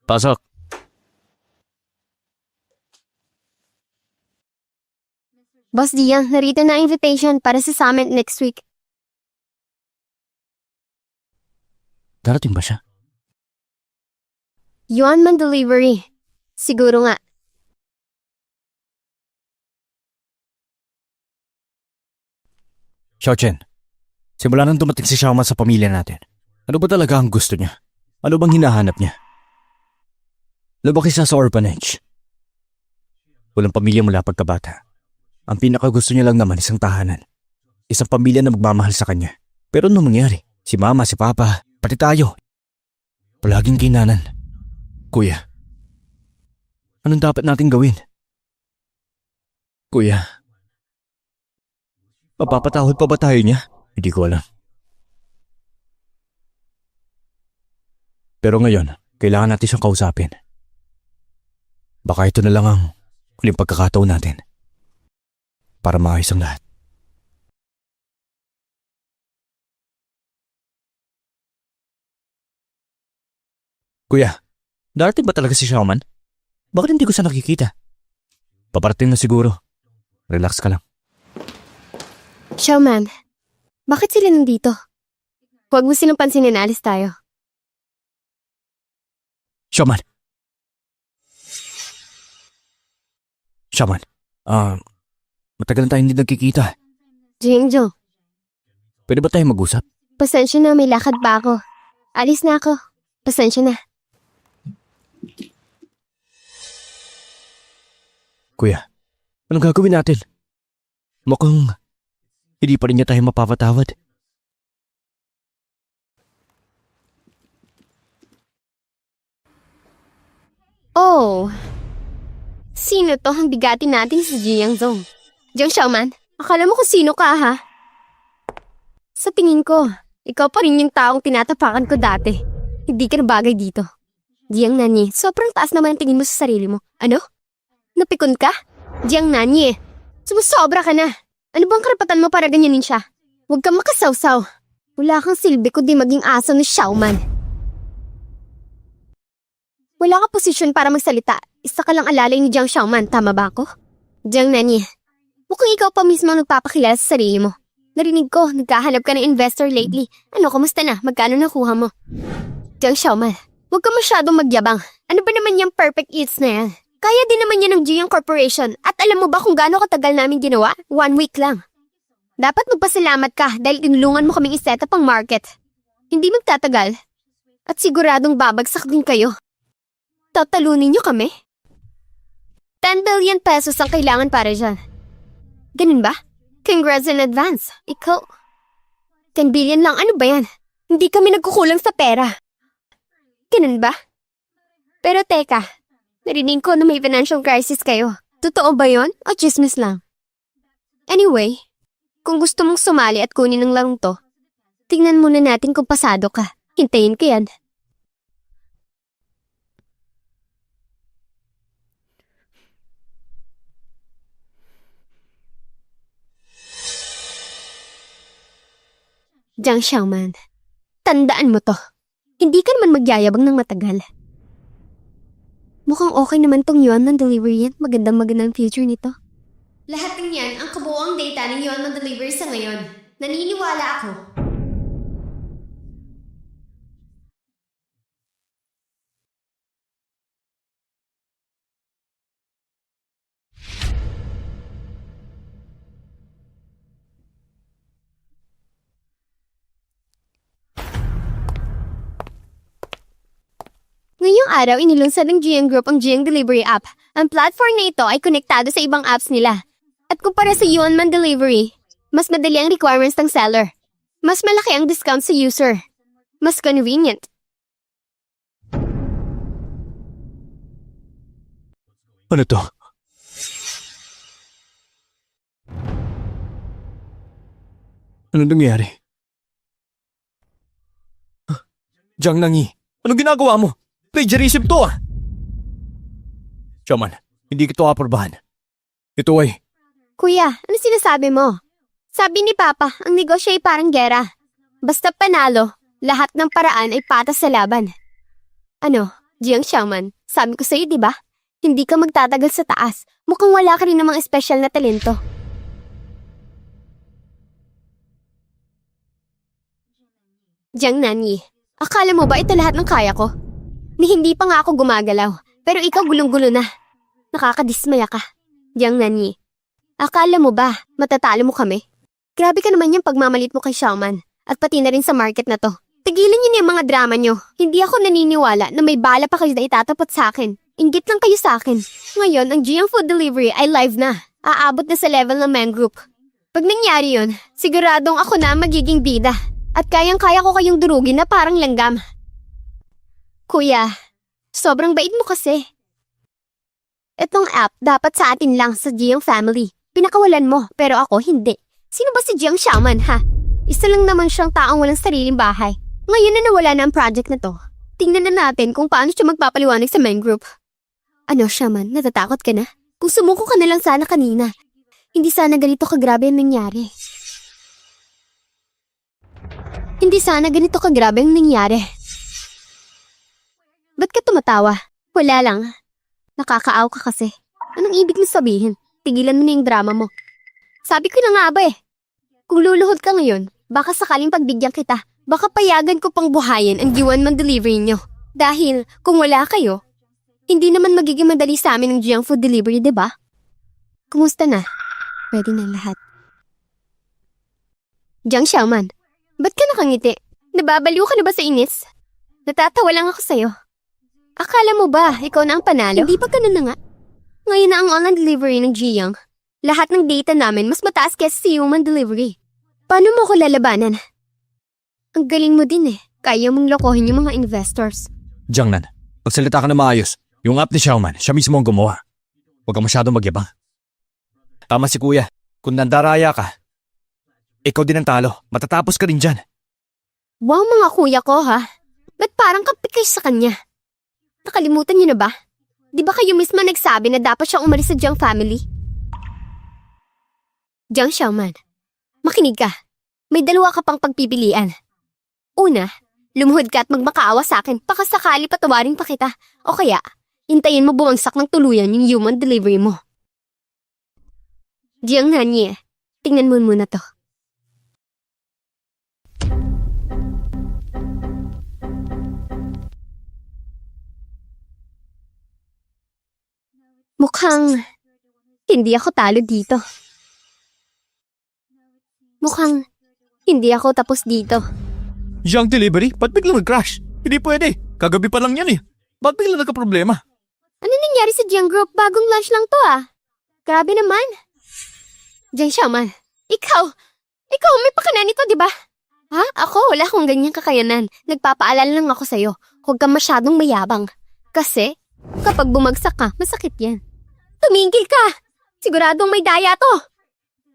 Pasok.
Boss Jiang, narito na ang invitation para sa summit next week.
Darating ba siya?
Yuan Man Delivery. Siguro nga.
Xiaochen, simula nang dumating si Xiaoman sa pamilya natin, ano ba talaga ang gusto niya? Ano bang hinahanap niya? Lumaki siya sa orphanage. Walang pamilya mula pagkabata. Ang pinakagusto niya lang naman isang tahanan. Isang pamilya na magmamahal sa kanya. Pero anong mangyari? Si mama, si papa, pati tayo. Palaging kinanan. Kuya, anong dapat nating gawin? Kuya, mapapatawad pa ba tayo niya? Hindi ko alam. Pero ngayon, kailangan natin siyang kausapin. Baka ito na lang ang huling pagkakataon natin para maayos ang lahat. Kuya, darating ba talaga si Xiaoman? Bakit hindi ko siya nakikita? Paparating na siguro. Relax ka lang.
Xiaoman, bakit sila nandito? Huwag mo silang pansinin, alis tayo.
Xiaoman. Xiaoman, matagal na tayo hindi nagkikita.
Jingjo,
Pwede ba tayo mag-usap?
pasensya na, may lakad pa ako. Alis na ako. Pasensya na.
Kuya, anong gagawin natin? Mukhang hindi pa rin niya tayo mapapatawad.
Oh, sino to ang bigatin natin si Jiang Zong? Jiang Xiaoman, akala mo kung sino ka ha? Sa tingin ko, ikaw pa rin yung taong tinatapakan ko dati. Hindi ka na bagay dito. Jiang Nanyi, sobrang taas naman ang tingin mo sa sarili mo. Ano? Napikon ka? Jiang Nanyi, sumusobra ka na. Ano bang karapatan mo para ganyanin siya? Huwag kang makasawsaw. Wala kang silbi kundi maging aso ni Xiaoman. Wala ka posisyon para magsalita. Isa ka lang alalay ni Jiang Xiaoman, tama ba ako? Jiang Nanyi, mukhang ikaw pa mismo ang nagpapakilala sa sarili mo. Narinig ko, nagkahanap ka ng investor lately. Ano, kumusta na? Magkano nakuha mo? Jiang Xiaoman, huwag ka masyadong magyabang. Ano ba naman yung perfect eats na yan? Kaya din naman yan ng Jiang Corporation. At alam mo ba kung gaano katagal namin ginawa? 1 week lang. Dapat magpasalamat ka dahil tinulungan mo kaming iset up ang market. Hindi magtatagal. At siguradong babagsak din kayo. Tatalunin niyo kami? 10 billion pesos ang kailangan para dyan. Ganun ba? Congrats in advance. Ikaw, 10 billion lang, ano ba yan? Hindi kami nagkukulang sa pera. Ganun ba? Pero teka, narinig ko na may financial crisis kayo. Totoo ba yon o chismis lang? Anyway, kung gusto mong sumali at kunin ang larong to, tingnan muna natin kung pasado ka. Hintayin ko yan. Jiang Xiaoman, tandaan mo to. Hindi ka naman magyayabang ng matagal. Mukhang okay naman tong Yuan Man Delivery yan. Magandang future nito. Lahat ng yan ang kabuoang data ng Yuan Man Delivery sa ngayon. Naniniwala ako. Ngayong araw, inilunsad ng GM Group ang GM Delivery app. Ang platform na ito ay konektado sa ibang apps nila. At kumpara sa Yuanman Delivery, mas madali ang requirements ng seller. Mas malaki ang discount sa user. Mas convenient.
Ano to? Ano nangyari? Jiang Nangi, anong ginagawa mo? Plagiarism to ah! Shaman, hindi kita aprobahan. Ito ay,
Kuya, ano sinasabi mo? Sabi ni Papa, ang negosyo ay parang gera. Basta panalo, lahat ng paraan ay patas sa laban. Ano, Jiang Xiaoman, sabi ko sa'yo, di ba? Hindi ka magtatagal sa taas. Mukhang wala ka rin namang espesyal na talento. Jiang Nanyi, akala mo ba ito lahat ng kaya ko? Ni hindi pa nga ako gumagalaw, pero ikaw gulong-gulo na. Nakakadismaya ka. Jiang Nanyi, akala mo ba matatalo mo kami? Grabe ka naman yung pagmamalit mo kay Xiaoman at pati na rin sa market na to. Tigilan niyo na yung mga drama niyo. Hindi ako naniniwala na may bala pa kayo na itatapat sa akin. Inggit lang kayo sa akin. Ngayon, ang GM Food Delivery ay live na. Aabot na sa level ng main group. Pag nangyari yun, siguradong ako na magiging bida. At kayang-kaya ko kayong durugin na parang langgam. Kuya, sobrang bait mo kasi. Itong app dapat sa atin lang sa Jiang family. Pinakawalan mo, pero ako hindi. Sino ba si Jiang Xiaoman, ha? Isa lang naman siyang taong walang sariling bahay. Ngayon na nawala na ang project na to. Tingnan na natin kung paano siya magpapaliwanag sa main group. Ano, Xiaoman, natatakot ka na? Kung sumuko ka na lang sana kanina, hindi sana ganito kagrabe ang nangyari. Hindi sana ganito kagrabe ang nangyari. Ba't ka tumatawa? Wala lang. Nakakaaw ka kasi. Anong ibig mo sabihin? Tigilan mo na yung drama mo. Sabi ko na nga ba eh. Kung luluhod ka ngayon, baka sakaling pagbigyan kita, baka payagan ko pang buhayin ang Yuanman delivery nyo. Dahil kung wala kayo, hindi naman magiging madali sa amin ang Jiang Food Delivery, diba? Kumusta na? Pwede na lahat. Jiang Xiaoman, ba't ka nakangiti? Nababaliw ka na ba sa inis? Natatawa lang ako sa'yo. Akala mo ba, ikaw na ang panalo? Hindi pa ganun na nga. Ngayon na ang online delivery ng Jiang. Lahat ng data namin mas mataas kaysa sa human delivery. Paano mo ko lalabanan? Ang galing mo din eh. Kaya mong lokohin yung mga investors.
Jiang Nan, magsalita ka na maayos. Yung app ni Xiaoman, siya mismo ang gumawa. Huwag ka masyadong magyabang. Tama si kuya, kung nandaraya ka, ikaw din ang talo. Matatapos ka din dyan.
Wow mga kuya ko ha. Ba't parang kapikay sa kanya? Nakalimutan niyo na ba? Di ba kayo mismo nagsabi na dapat siyang umalis sa Jiang family? Jiang Xiaoman, makinig ka. May dalawa ka pang pagpipilian. Una, lumuhod ka at magmakaawa sa akin pakasakali patawarin pa kita. O kaya, hintayin mo bumagsak ng tuluyan yung human delivery mo. Jiang Nanyi, tingnan mo muna to. Mukhang hindi ako talo dito. Mukhang hindi ako tapos dito.
Jiang Delivery? Ba't biglang nag-crash? Hindi pwede. Kagabi pa lang yan eh. Ba't biglang nagka-problema?
Ano nangyari sa Jiang Group? Bagong launch lang to ah. Grabe naman. Jiang Xiaoman, ikaw may pakanan nito, di ba? Ha? Ako, wala akong ganyang kakayanan. Nagpapaalala lang ako sa'yo. Huwag kang masyadong mayabang. Kasi, kapag bumagsak ka, masakit yan. Tumigil ka! Siguradong may daya to.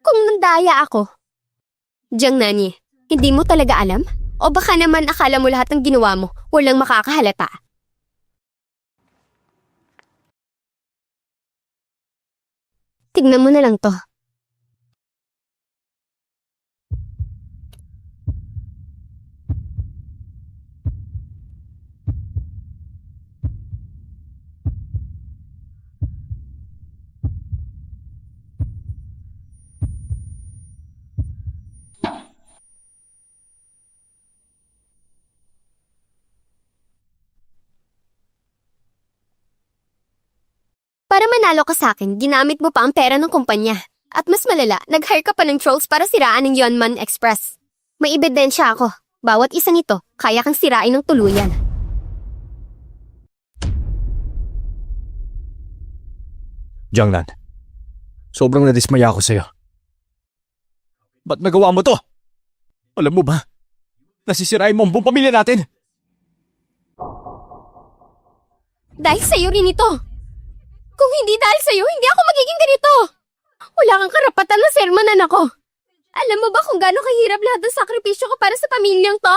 Kung nandaya ako. Jiang Nanyi, hindi mo talaga alam? O baka naman akala mo lahat ng ginawa mo, walang makakahalata. Tignan mo na lang to. Para manalo ka sa akin, ginamit mo pa ang pera ng kumpanya. At mas malala, nag-hire ka pa ng trolls para siraan ng Yuanman Express. May ebidensya ako. Bawat isang ito, kaya kang sirain ng tuluyan.
Jiangnan, sobrang nadismaya ako sa'yo. Ba't nagawa mo to? Alam mo ba, nasisirain mo ang buong pamilya natin.
Dahil sa'yo rin ito. Kung hindi dahil sa'yo, hindi ako magiging ganito. Wala kang karapatan na sermonan ako. Alam mo ba kung gaano kahirap lahat ng sakripisyo ko para sa pamilyang to?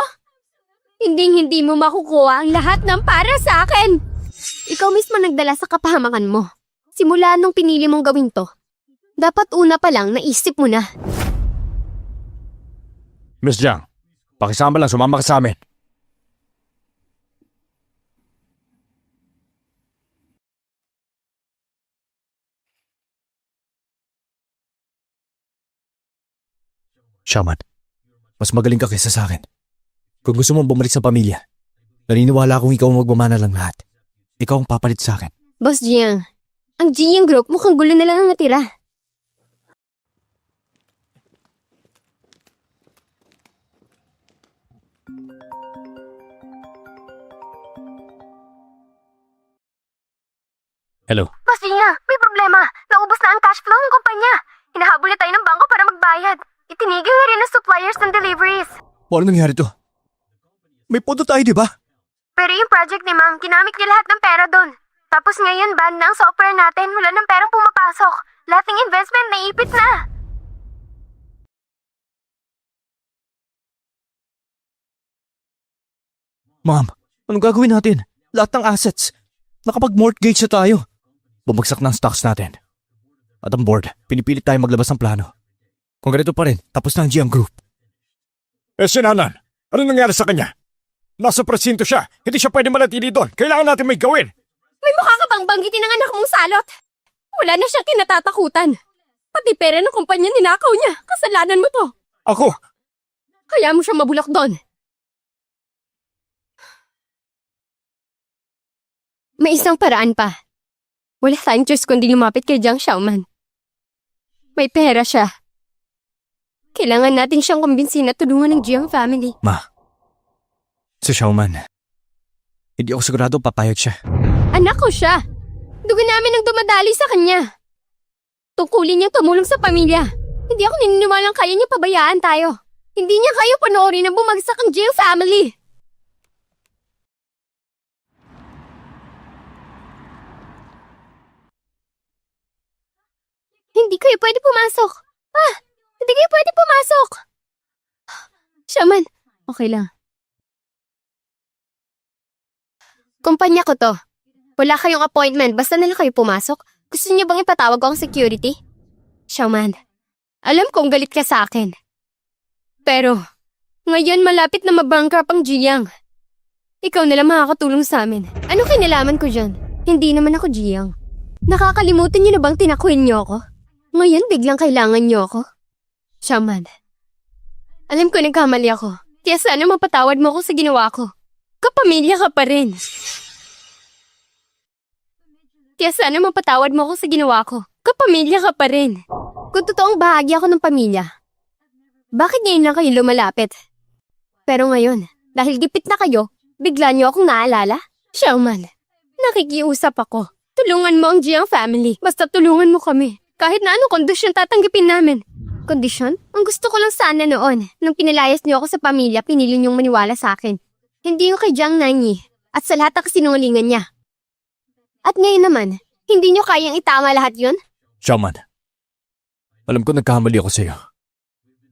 Hindi mo makukuha ang lahat ng para sa akin. Ikaw mismo nagdala sa kapahamakan mo. Simula nung pinili mong gawin to. Dapat una pa lang naisip mo na.
Miss Jiang, pakisama lang, sumama ka sa amin.
Shaman, mas magaling ka kaysa sa akin. Kung gusto mong bumalik sa pamilya, naniniwala akong ikaw ang magmamana lang lahat. Ikaw ang papalit sa akin.
Boss Jiang, ang Jiang Group mukhang gulo na lang ang natira.
Hello.
Boss Jiang, may problema. Naubos na ang cash flow ng kumpanya. Hinahabol na tayo ng bangko para magbayad. Itinigil na rin ng suppliers ng deliveries.
Paano nangyari to? May pondo tayo, di ba?
Pero yung project ni Mang, ginamit niya lahat ng pera doon. Tapos ngayon, ban na ang software natin, wala ng perang pumapasok. Lahat ng investment naipit na.
Ma'am, anong gagawin natin? Lahat ng assets. Nakapag-mortgage na tayo. Bumagsak na ang stocks natin. At ang board, pinipilit tayo maglabas ng plano. Kung ganito pa rin, tapos na ang Jiang Group.
Eh si Nanan, ano nangyari sa kanya? Nasa presinto siya, hindi siya pwede manatili doon. Kailangan natin may gawin.
May mukha ka bang banggitin ng anak mong salot? Wala na siyang kinatatakutan. Pati pera ng kumpanya ninakaw niya. Kasalanan mo to.
Ako,
Kaya mo siya mabulok doon. May isang paraan pa. Wala tayong choice kundi lumapit kay Jiang Xiaoman. May pera siya. Kailangan natin siyang kumbinsin na tulungan ng Jiang family.
Ma, si Xiaoman, hindi ako sigurado papayag siya.
Anak ko siya. Dugo namin ang dumadali sa kanya. Tungkulin niyang tumulong sa pamilya. Hindi ako naniniwalang kaya niya pabayaan tayo. Hindi niya kayo panoorin na bumagsak ang Jiang family. Hindi kayo pwede pumasok. Hindi kayo pwede pumasok. Shaman, okay lang. Kumpanya ko to. Wala kayong appointment, basta na lang kayo pumasok. Gusto niyo bang ipatawag ko ang security? Shaman, alam kong galit ka sa akin. Pero, ngayon malapit na mabankrupt ang Jiang. Ikaw na lang makakatulong sa amin. Ano kinalaman ko dyan? Hindi naman ako Jiang. Nakakalimutan niyo na bang tinakuin niyo ako? Ngayon biglang kailangan niyo ako? Shaman, alam ko nagkamali ako. Kaya sana mapatawad mo ako sa ginawa ko. Kapamilya ka pa rin. Kaya sana mapatawad mo ako sa ginawa ko. Kapamilya ka pa rin. Kung totoong bahagi ako ng pamilya, bakit ngayon lang kayo lumalapit? Pero ngayon, dahil gipit na kayo, bigla niyo akong naalala? Xiaoman, nakikiusap ako. Tulungan mo ang Jiang family. Basta tulungan mo kami. Kahit na anong kondisyon tatanggapin namin. Kondisyon? Ang gusto ko lang sana noon. Nung pinalayas niyo ako sa pamilya, pinili niyong maniwala sa akin. Hindi yung kay Jiang Nanyi at sa lahat ng kasinungalingan niya. At ngayon naman, hindi niyo kayang itama lahat yun?
Xiaoman, alam ko nagkamali ako sa'yo.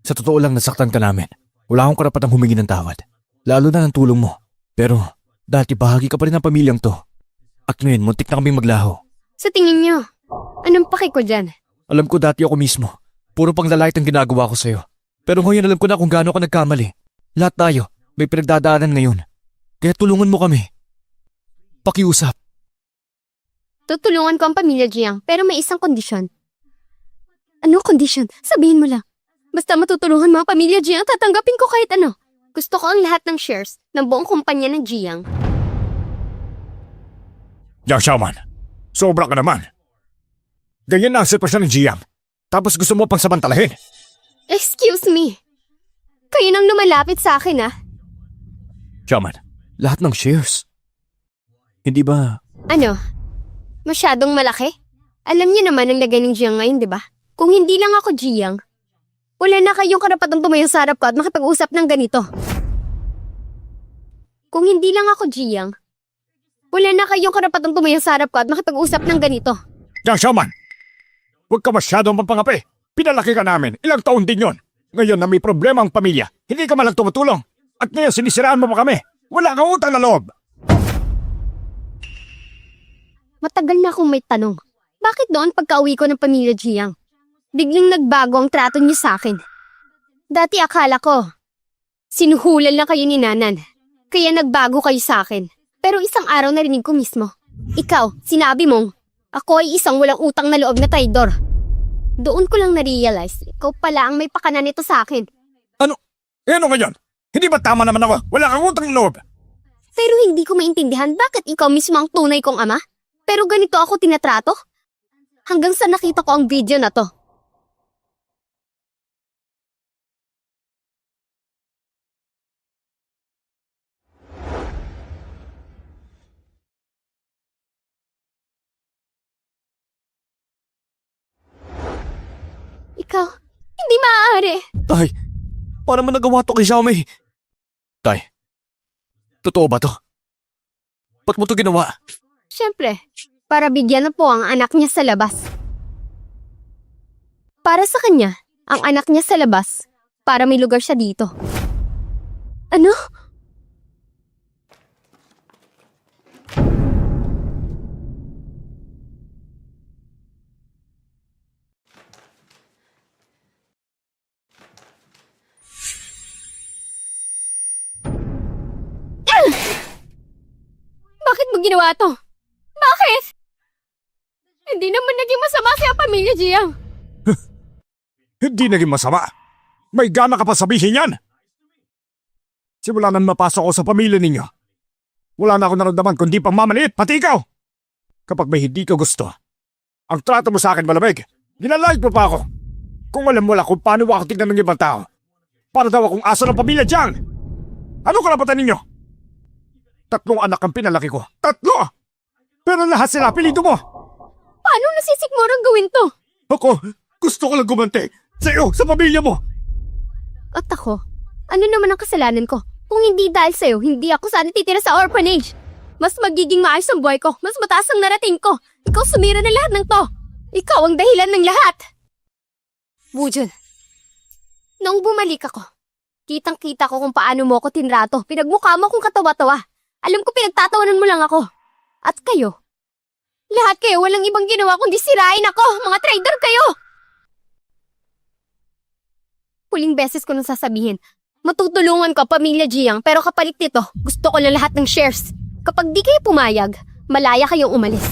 Sa totoo lang nasaktan ka namin. Wala akong karapatang humingi ng tawad. Lalo na ng tulong mo. Pero dati bahagi ka pa rin ng pamilyang to. At ngayon, muntik na kaming maglaho.
Sa tingin niyo, anong paki ko dyan?
Alam ko dati ako mismo. Puro pang lalait ang ginagawa ko sa'yo. Pero ngayon alam ko na kung gaano ka nagkamali. Lahat tayo, may pinagdadaanan ngayon. Kaya tulungan mo kami. Pakiusap.
Tutulungan ko ang pamilya Jiang, pero may isang kondisyon. Anong kondisyon? Sabihin mo lang. Basta matutulungan mo ang pamilya Jiang, tatanggapin ko kahit ano. Gusto ko ang lahat ng shares ng buong kumpanya ng Jiang.
Jiang Xiaoman, sobra ka naman. Ganyan na ang sitwasyon ng Jiang. Tapos gusto mo pang samantalahin.
Excuse me. Kayo nang lumalapit sa akin, ah.
Xiaoman, lahat ng shares. Hindi ba...
Ano? Masyadong malaki? Alam niyo naman ang lagay ng Jiang ngayon, di ba? Kung hindi lang ako Jiang, wala na kayong karapatang tumayo sa harap ko at makipag-usap ng ganito. Kung hindi lang ako Jiang, wala na kayong karapatang tumayo sa harap ko at makipag-usap ng ganito.
Jiang Xiaoman! Huwag ka masyadong mapangapi. Pinalaki ka namin. Ilang taon din yon. Ngayon na may problema ang pamilya, hindi ka malang tumutulong. At ngayon sinisiraan mo pa kami. Wala kang utang na loob.
Matagal na akong may tanong. Bakit noon pagka-uwi ko ng pamilya Jiang, biglang nagbago ang trato niyo sa akin? Dati akala ko, sinuhulan lang kayo ni Nanan, kaya nagbago kayo sa akin. Pero isang araw narinig ko mismo, ikaw, sinabi mong, ako ay isang walang utang na loob na traidor. Doon ko lang na-realize, ikaw pala ang may pakana nito sa akin.
Ano? Ano ngayon? Hindi ba tama naman ako? Wala kang utang na loob.
Pero hindi ko maintindihan bakit ikaw mismo ang tunay kong ama. Pero ganito ako tinatrato? Hanggang sa nakita ko ang video na to. Ikaw, hindi maaari.
Tay, paano mo nagawa to kay Xiaomi? Tay, totoo ba to? Ba't mo to ginawa?
Siyempre, para bigyan na po ang anak niya sa labas. Para sa kanya, ang anak niya sa labas, para may lugar siya dito. Ano? Bakit mo ginawa to? Bakit? Hindi naman naging masama sa pamilya Jiang.
Hindi naging masama. May gana ka pa sabihin yan. Simula nang mapasok ako sa pamilya ninyo, wala na ako naramdaman kundi pagmamaliit, pati ikaw. Kapag may hindi ka gusto, ang trato mo sa akin malamig, ginalayag mo pa ako. Kung alam mo lang kung paano ako tignan ng ibang tao, para daw akong aso ng pamilya Jiang. Ano karapatan ninyo? 3 anak ang pinalaki ko. 3! Pero lahat sila apelido mo.
Paano nasisikmurang gawin to?
Ako, gusto ko lang gumante sa iyo, sa pamilya mo.
At ako, ano naman ang kasalanan ko? Kung hindi dahil sa'yo, hindi ako sana titira sa orphanage. Mas magiging maayos ang buhay ko, mas mataas ang narating ko. Ikaw sumira na lahat ng to. Ikaw ang dahilan ng lahat. Wujun, noong bumalik ako, kitang-kita ko kung paano mo ako tinrato. Pinagmukha mo akong katawa-tawa. Alam ko pinagtatawanan mo lang ako. At kayo, lahat kayo walang ibang ginawa kundi sirain ako. Mga traitor kayo! Huling beses ko nang sasabihin, matutulungan ko pamilya Jiang pero kapalit nito, gusto ko lang lahat ng shares. Kapag di kayo pumayag, malaya kayong umalis.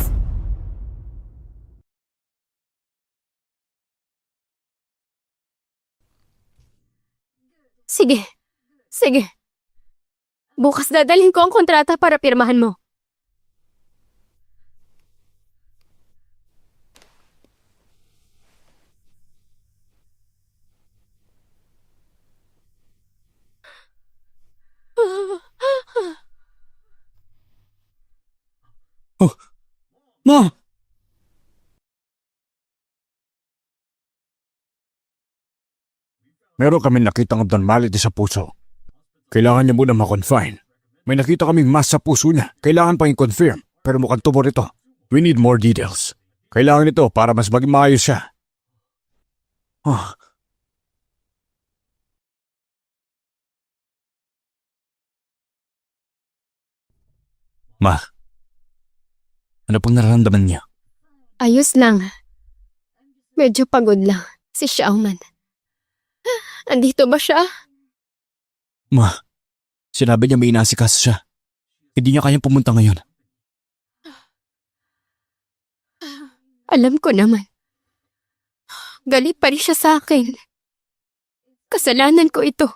Sige, sige. Bukas dadalhin ko ang kontrata para pirmahan mo.
Ma!
Meron kami nakitang abnormality sa puso. Kailangan niya muna ma-confine. May nakita kaming mass sa puso niya. Kailangan pang i-confirm. Pero mukhang tumor ito. We need more details. Kailangan ito para mas maging maayos siya. Oh.
Ma, ano pong nararamdaman niya?
Ayos lang. Medyo pagod lang. Si Xiaoman. Andito ba siya?
Ma, sinabi niya may inaasikaso siya. Hindi niya kayang pumunta ngayon.
Alam ko naman. Galit pa rin siya sa akin. Kasalanan ko ito.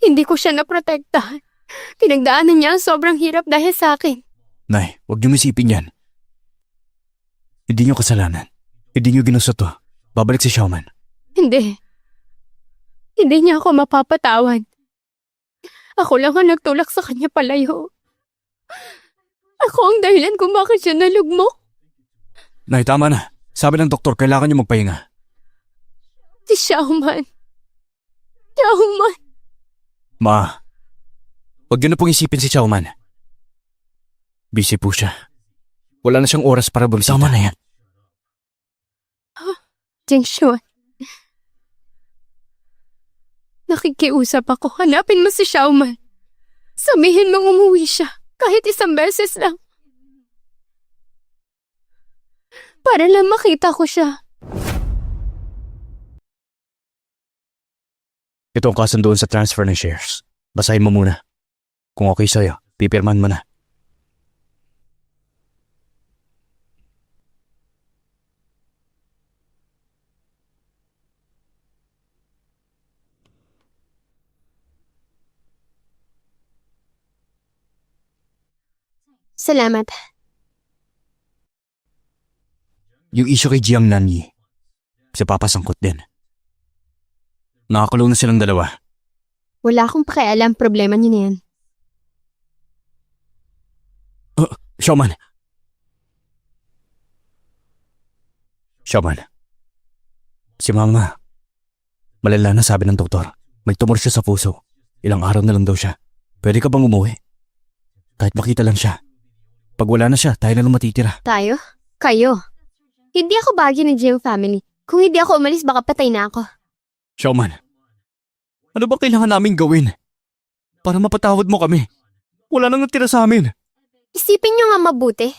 Hindi ko siya naprotektahan. Pinagdaanan niya ang sobrang hirap dahil sa akin.
Nay, huwag niyong isipin yan. Hindi niyo kasalanan. Hindi niyo ginusto to. Babalik si Xiaoman.
Hindi. Hindi niya ako mapapatawad. Ako lang ang nagtulak sa kanya palayo. Ako ang dahilan kung bakit siya nalugmok.
Nay, tama na. Sabi ng doktor, kailangan niyo magpahinga.
Si Xiaoman. Xiaoman.
Ma, huwag niyo na pong isipin si Xiaoman. Busy po siya. Wala na siyang oras para bumisita. Tama na yan.
Jingshuan. Nakikiusap ako. Hanapin mo si Xiaoman. Sabihin mong umuwi siya. Kahit isang beses lang. Para lang makita ko siya.
Ito ang kasunduan sa transfer ng shares. Basahin mo muna. Kung okay sa'yo, pipirman mo na.
Salamat.
Yung issue kay Jiang Nanyi, si Papa sangkot din. Nakakulong na silang dalawa.
Wala akong pakialam. Problema niyo na yan.
Xiaoman. Xiaoman. Si Mama. Malala na, sabi ng doktor. May tumor siya sa puso. Ilang araw na lang daw siya. Pwede ka bang umuwi? Kahit makita lang siya. Pag wala na siya, tayo na lang matitira.
Tayo? Kayo? Hindi ako bagay ng Jiang family. Kung hindi ako umalis, baka patay na ako.
Xiaoman. Ano ba kailangan naming gawin? Para mapatawad mo kami. Wala nang natira sa amin.
Isipin niyo nga mabuti.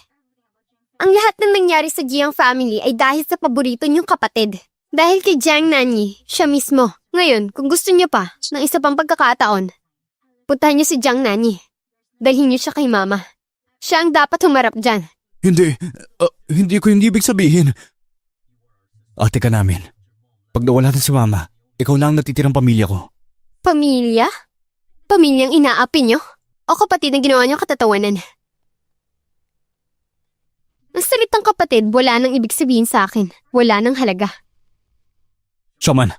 Ang lahat ng nangyari sa Jiang family ay dahil sa paborito niyong kapatid. Dahil kay Jiang Nanyi, siya mismo. Ngayon, kung gusto niyo pa, ng isa pang pagkakataon, puntahan niyo si Jiang Nanyi. Dalhin niyo siya kay Mama. Siya ang dapat humarap dyan.
Hindi ko hindi ibig sabihin. Ate ka namin. Pag nawala na si Mama, ikaw na ang natitirang pamilya ko.
Pamilya? Pamilyang inaapi niyo? O kapatid na ginawa niyong katatawanan? Ang salitang kapatid, wala nang ibig sabihin sa akin. Wala nang halaga.
Xiaoman.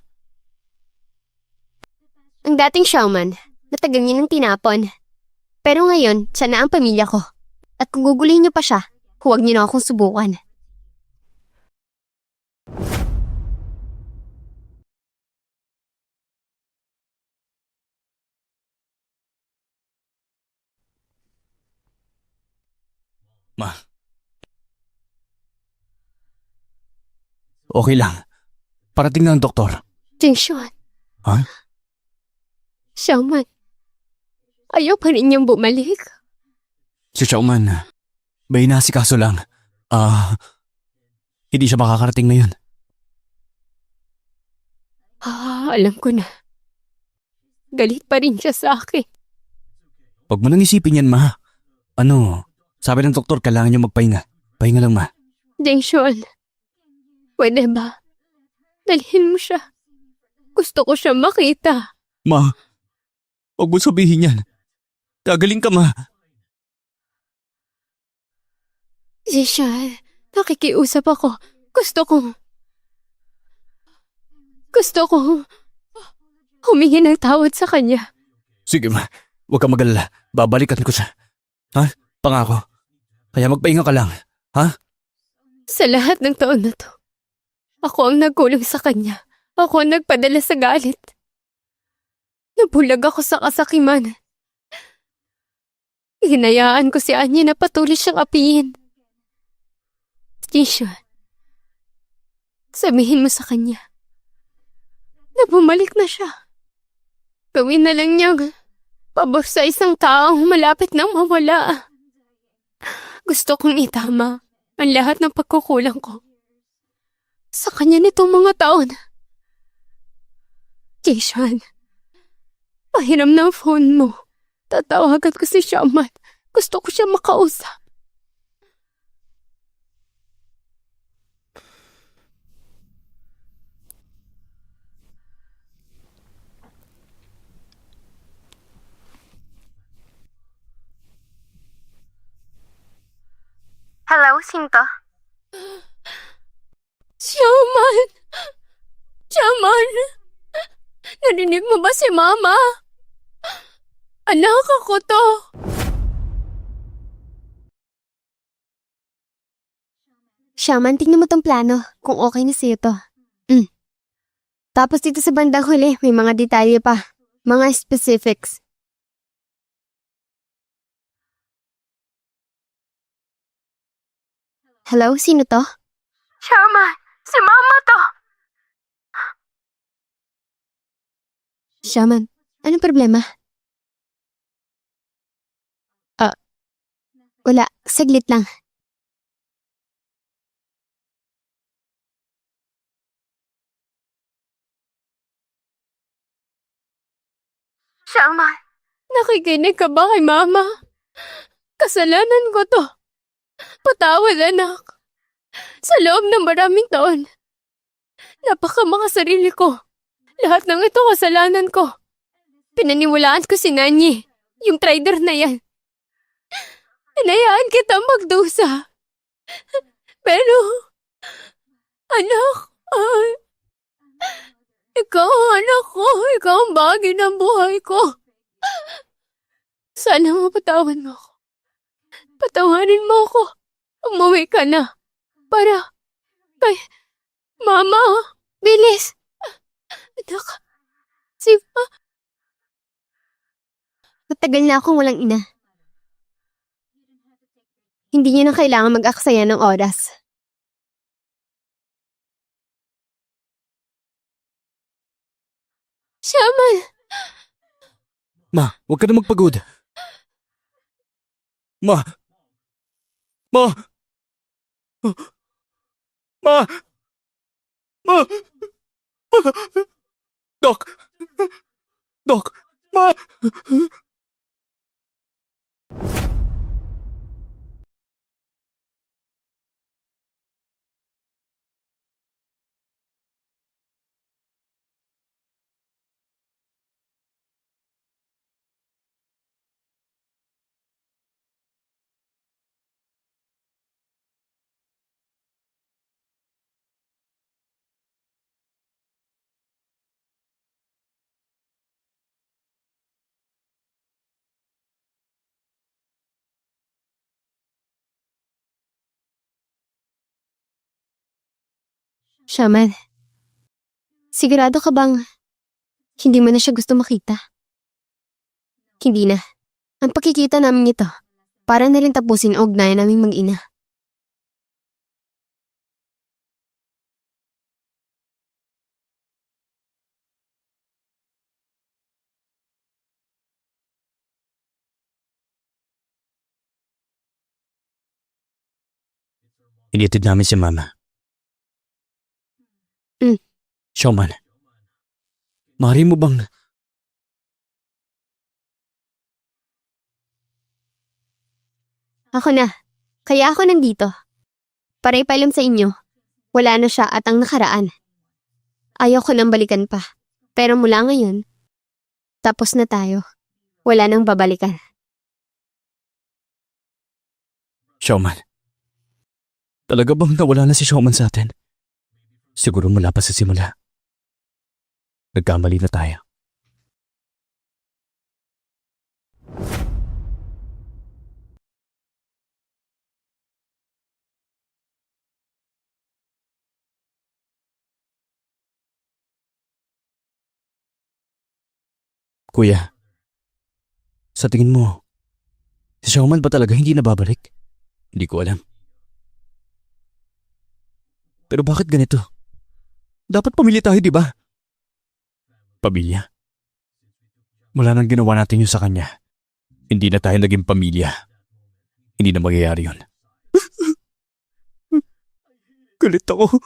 Ang dating Xiaoman, natagal niya ng tinapon. Pero ngayon, siya na ang pamilya ko. At kung gugulihin niyo pa siya, huwag niyo na akong subukan.
Ma. Okay lang. Parating na ang doktor.
Jingshuan.
Ha?
Xiaoman. Ayaw pa rin niyang bumalik.
Si Xiaoman, may nasikaso lang. Hindi siya makakarating ngayon.
Alam ko na. Galit pa rin siya sa akin.
Huwag mo nang isipin yan, Ma. Sabi ng doktor, kailangan niyo magpahinga. Pahinga lang, Ma.
Jingshuan. Pwede ba? Dalhin mo siya. Gusto ko siya makita.
Ma, huwag mo sabihin yan. Gagaling ka, Ma.
Jingshuan, nakikiusap ako. Gusto ko humingi ng tawad sa kanya.
Sige, Ma. Huwag kang mag-alala. Babalikan ko siya. Ha? Pangako. Kaya magpahinga ka lang. Ha?
Sa lahat ng taon na to, ako ang nagkulang sa kanya. Ako ang nagpadala sa galit. Nabulag ako sa kasakiman. Hinayaan ko si Anya na patuloy siyang apihin. Jingshuan, sabihin mo sa kanya na bumalik na siya. Gawin na lang niyang pabor sa isang taong malapit nang mawala. Gusto kong itama ang lahat ng pagkukulang ko sa kanya nitong mga taon. Jingshuan, pahiram ng phone mo. Tatawagan ko si Xiaoman. Gusto ko siya makausap. Hello, Sinto? Xiaoman! Xiaoman! Narinig mo ba si Mama? Anak ako to. Shaman, tingnan mo tong plano. Kung okay na sa'yo to. Tapos dito sa bandang huli, may mga detalye pa. Mga specifics. Hello? Sino to?
Shaman, si Mama to.
Shaman, anong problema? Wala. Saglit lang.
Shaman,
Nakikinig ka ba kay Mama? Kasalanan ko to. Patawad, anak. Sa loob ng maraming taon, napakamakasarili ko. Lahat ng ito kasalanan ko. Pinaniwalaan ko si Nanyi, yung trader na yan. Hinayaan kita magdusa. Pero, anak, ikaw ang anak ko. Ikaw ang bahagi ng buhay ko. Sana mapatawad mo ako. Patawarin mo ako. Umuwi ka na. Para kay Mama. Bilis. Anak. Matagal na akong walang ina. Hindi niyo na kailangan mag-aksaya ng oras. Shaman!
Ma, huwag ka na magpagod. Ma! Ma! Ma! Ma! Doc! Doc! Ma!
Shaman, sigurado ka bang hindi mo na siya gusto makita? Hindi na. Ang pakikita namin ito, para na rin tapusin ang ugnayan naming mag-ina.
Initid namin si Mama. Showman, maaari mo bang...
Ako na. Kaya ako nandito. Para ipaalam sa inyo, wala na siya at ang nakaraan. Ayaw ko nang balikan pa. Pero mula ngayon, tapos na tayo. Wala nang babalikan.
Showman, talaga bang nawala na si Showman sa atin? Siguro mula pa sa simula. Nagkamali na tayo. Kuya, sa tingin mo, si Showman ba talaga hindi nababalik? Hindi ko alam. Pero bakit ganito? Dapat pamilya tayo, di ba? Pamilya? Mula nang ginawa natin yun sa kanya, hindi na tayo naging pamilya. Hindi na magyayari yun. Galit ako.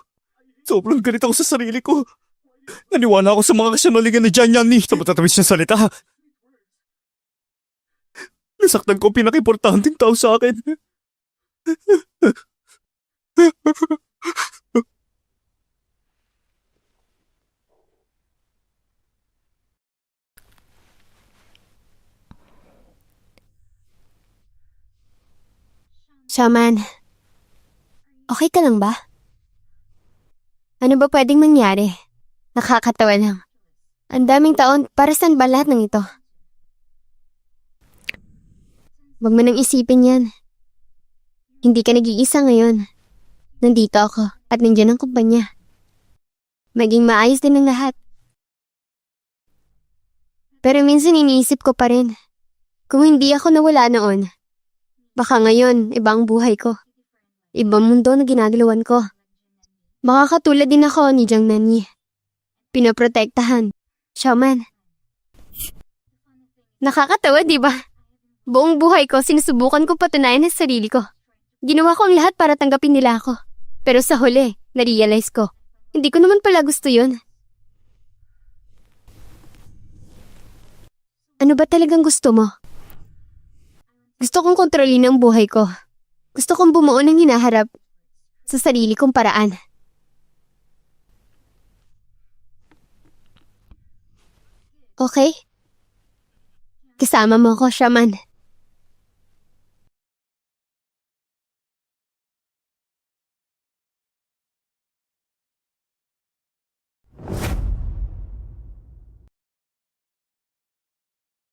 Sobrang galit ako sa sarili ko. Naniwala ako sa mga kasinungalingan ni John Yanni sa matatamis niyang salita. Nasaktan ko ang pinaka-importanting tao sa akin.
Shaman, okay ka lang ba? Ano ba pwedeng mangyari? Nakakatawa lang. Ang daming taon, para saan ba lahat ng ito? Huwag mo nang isipin yan. Hindi ka nag-iisa ngayon. Nandito ako at nandiyan ang kumpanya. Maging maayos din ang lahat. Pero minsan iniisip ko pa rin, kung hindi ako nawala noon, baka ngayon iba ang buhay ko. Ibang mundo na ginagalawan ko. Baka katulad din ako ni Jiang Nanyi. Pinoprotektahan. Xiaoman. Nakakatawa, di ba? Buong buhay ko, sinusubukan kong patunayan sa sarili ko. Ginawa ko ang lahat para tanggapin nila ako. Pero sa huli, na-realize ko, hindi ko naman pala gusto yun. Ano ba talagang gusto mo? Gusto kong kontrolin ang buhay ko. Gusto kong bumuo ng hinaharap sa sarili kong paraan. Okay? Kasama mo ko, Shaman.